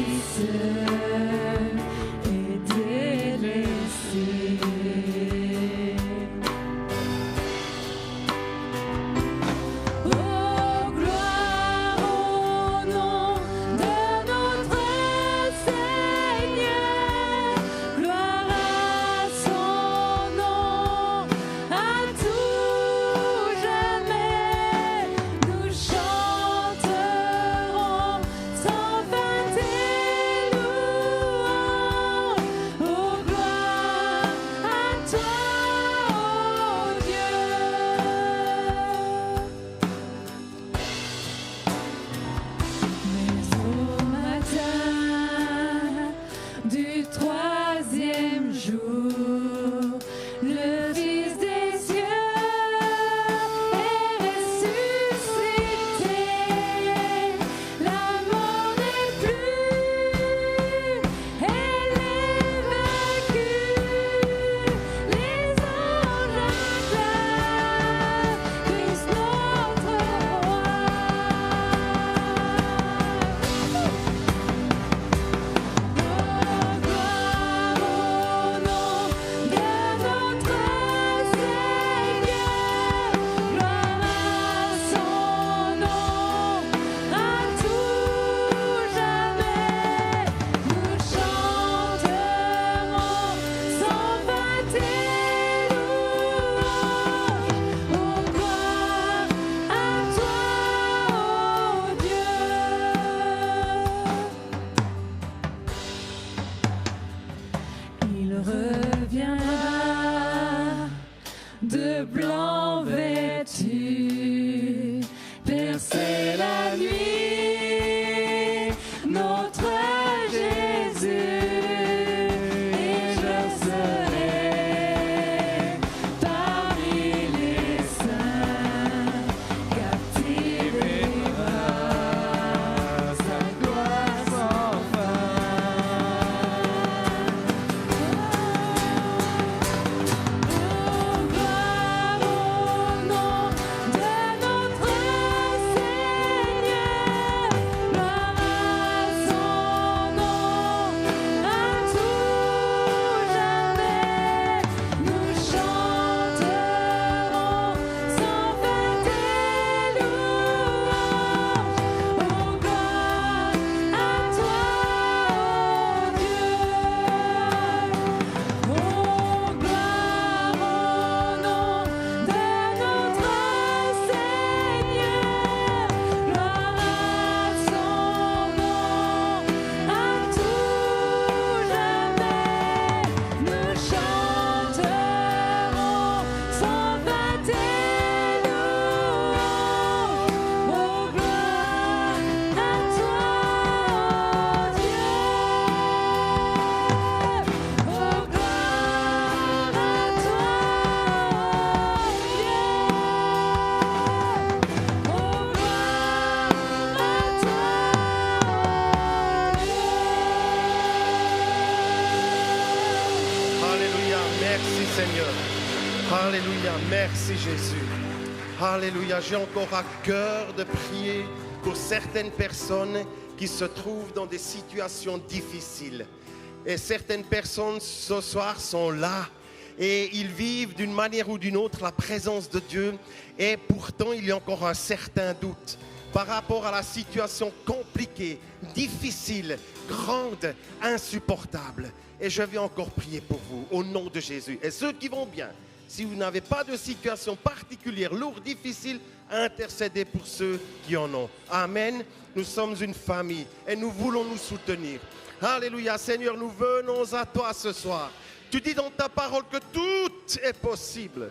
Alléluia, merci Jésus. Alléluia, j'ai encore à cœur de prier pour certaines personnes qui se trouvent dans des situations difficiles. Et certaines personnes ce soir sont là et ils vivent d'une manière ou d'une autre la présence de Dieu. Et pourtant, il y a encore un certain doute par rapport à la situation compliquée, difficile, grande, insupportable. Et je vais encore prier pour vous au nom de Jésus. Et ceux qui vont bien, si vous n'avez pas de situation particulière, lourde, difficile, intercédez pour ceux qui en ont. Amen. Nous sommes une famille et nous voulons nous soutenir. Alléluia. Seigneur, nous venons à toi ce soir. Tu dis dans ta parole que tout est possible.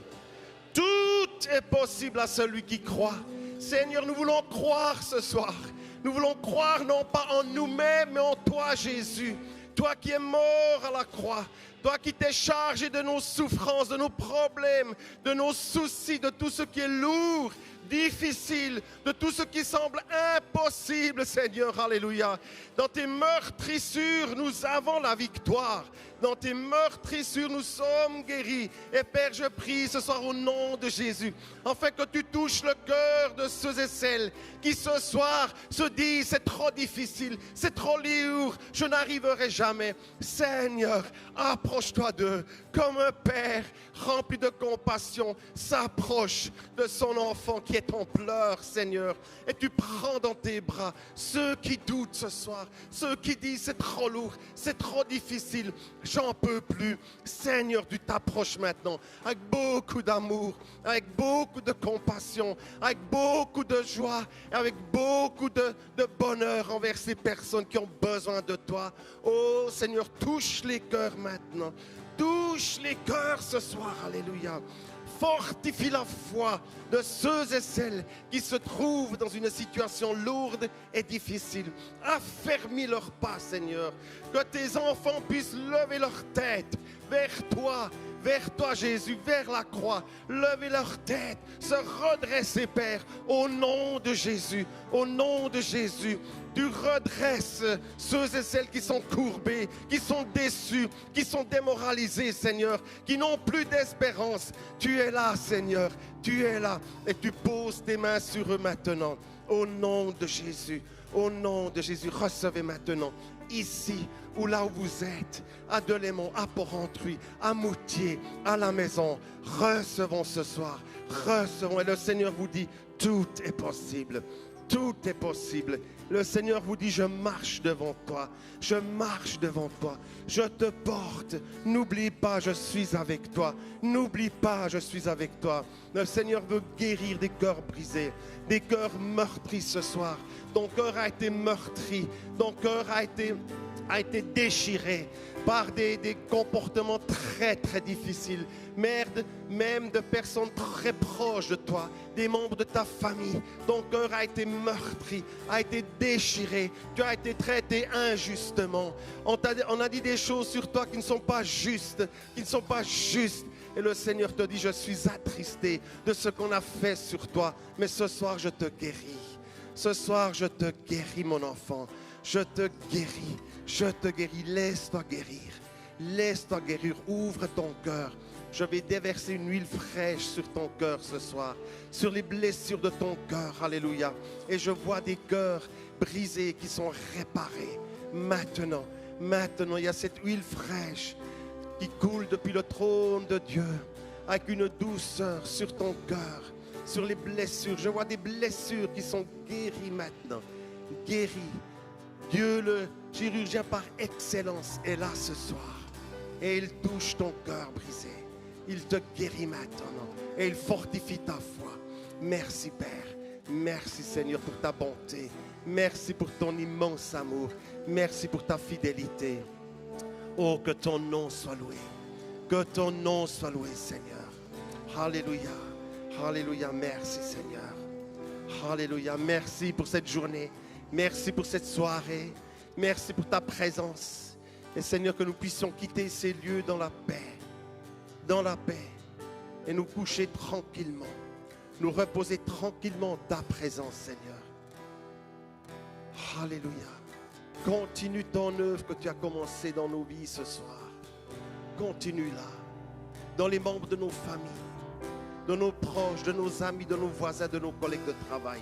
Tout est possible à celui qui croit. Seigneur, nous voulons croire ce soir. Nous voulons croire non pas en nous-mêmes, mais en toi, Jésus. Toi qui es mort à la croix. Toi qui t'es chargé de nos souffrances, de nos problèmes, de nos soucis, de tout ce qui est lourd, difficile, de tout ce qui semble impossible, Seigneur, alléluia. Dans tes meurtrissures, nous avons la victoire. Dans tes meurtrissures, nous sommes guéris. Et Père, je prie ce soir au nom de Jésus, afin que tu touches le cœur de ceux et celles qui ce soir se disent, c'est trop difficile, c'est trop lourd, je n'arriverai jamais. Seigneur, approche-toi d'eux comme un père rempli de compassion s'approche de son enfant qui est en pleurs, Seigneur. Et tu prends dans tes bras ceux qui doutent ce soir, ceux qui disent c'est trop lourd, c'est trop difficile, j'en peux plus. Seigneur, tu t'approches maintenant avec beaucoup d'amour, avec beaucoup de compassion, avec beaucoup de joie, avec beaucoup de bonheur envers ces personnes qui ont besoin de toi. Oh Seigneur, touche les cœurs maintenant. Touche les cœurs ce soir, alléluia. Fortifie la foi de ceux et celles qui se trouvent dans une situation lourde et difficile. Affermis leurs pas, Seigneur. Que tes enfants puissent lever leur tête vers toi Jésus, vers la croix. Lever leur tête, se redresser, Père, au nom de Jésus, au nom de Jésus. Tu redresses ceux et celles qui sont courbés, qui sont déçus, qui sont démoralisés, Seigneur, qui n'ont plus d'espérance. Tu es là, Seigneur, tu es là et tu poses tes mains sur eux maintenant. Au nom de Jésus, au nom de Jésus, recevez maintenant, ici ou là où vous êtes, à Delémont, à Porrentruy, à Moutier, à la maison, recevons ce soir, recevons. Et le Seigneur vous dit, tout est possible. Tout est possible. Le Seigneur vous dit, je marche devant toi. Je marche devant toi. Je te porte. N'oublie pas, je suis avec toi. N'oublie pas, je suis avec toi. Le Seigneur veut guérir des cœurs brisés, des cœurs meurtris ce soir. Ton cœur a été meurtri. Ton cœur a été déchiré par des comportements très très difficiles, même de personnes très proches de toi, des membres de ta famille. Ton cœur a été meurtri, a été déchiré, tu as été traité injustement. On a dit des choses sur toi qui ne sont pas justes, Et le Seigneur te dit, je suis attristé de ce qu'on a fait sur toi, mais ce soir je te guéris. Ce soir je te guéris, mon enfant. Je te guéris. Je te guéris, laisse-toi guérir. Laisse-toi guérir, ouvre ton cœur. Je vais déverser une huile fraîche sur ton cœur ce soir, sur les blessures de ton cœur, alléluia. Et je vois des cœurs brisés qui sont réparés. Maintenant, il y a cette huile fraîche qui coule depuis le trône de Dieu, avec une douceur sur ton cœur, sur les blessures. Je vois des blessures qui sont guéries maintenant, guéries. Dieu, le chirurgien par excellence, est là ce soir. Et il touche ton cœur brisé. Il te guérit maintenant. Et il fortifie ta foi. Merci Père. Merci Seigneur pour ta bonté. Merci pour ton immense amour. Merci pour ta fidélité. Oh, que ton nom soit loué. Que ton nom soit loué, Seigneur. Alléluia. Alléluia. Merci Seigneur. Alléluia. Merci pour cette journée. Merci pour cette soirée. Merci pour ta présence. Et Seigneur, que nous puissions quitter ces lieux dans la paix. Dans la paix. Et nous coucher tranquillement. Nous reposer tranquillement en ta présence, Seigneur. Alléluia. Continue ton œuvre que tu as commencée dans nos vies ce soir. Continue-la. Dans les membres de nos familles. de nos proches, de nos amis, de nos voisins, de nos collègues de travail.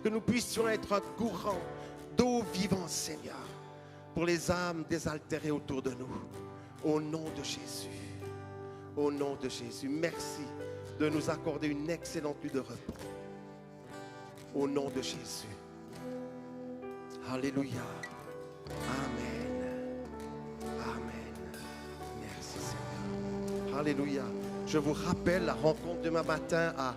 Que nous puissions être un courant d'eau vivante, Seigneur, pour les âmes désaltérées autour de nous. Au nom de Jésus. Au nom de Jésus. Merci de nous accorder une excellente nuit de repos. Au nom de Jésus. Alléluia. Amen. Amen. Merci Seigneur. Alléluia. Je vous rappelle la rencontre demain matin à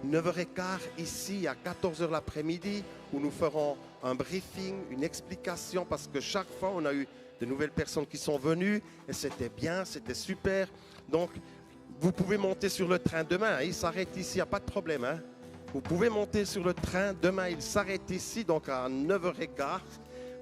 9h15 ici, à 14h l'après-midi, où nous ferons un briefing, une explication, parce que chaque fois on a eu de nouvelles personnes qui sont venues et c'était bien, c'était super. Donc vous pouvez monter sur le train demain, il s'arrête ici, il n'y a pas de problème. Hein? Vous pouvez monter sur le train demain, il s'arrête ici, donc à 9h15.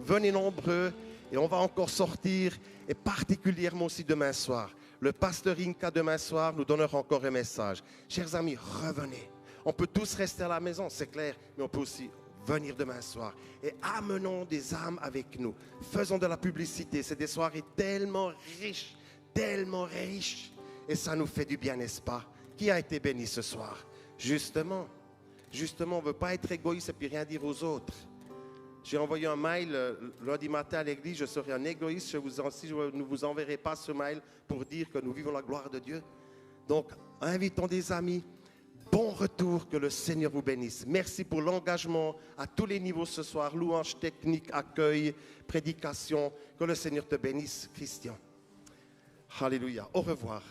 Venez nombreux et on va encore sortir, et particulièrement aussi demain soir. Le pasteur Inka demain soir nous donnera encore un message. Chers amis, revenez. On peut tous rester à la maison, c'est clair, mais on peut aussi venir demain soir. Et amenons des âmes avec nous. Faisons de la publicité. C'est des soirées tellement riches, et ça nous fait du bien, n'est-ce pas? Qui a été béni ce soir? Justement, on ne veut pas être égoïste et puis rien dire aux autres. J'ai envoyé un mail lundi matin à l'église, je serai un égoïste, je ne vous enverrai pas ce mail pour dire que nous vivons la gloire de Dieu. Donc, invitons des amis. Bon retour, que le Seigneur vous bénisse. Merci pour l'engagement à tous les niveaux ce soir, louange technique, accueil, prédication. Que le Seigneur te bénisse, Christian. Alléluia. Au revoir.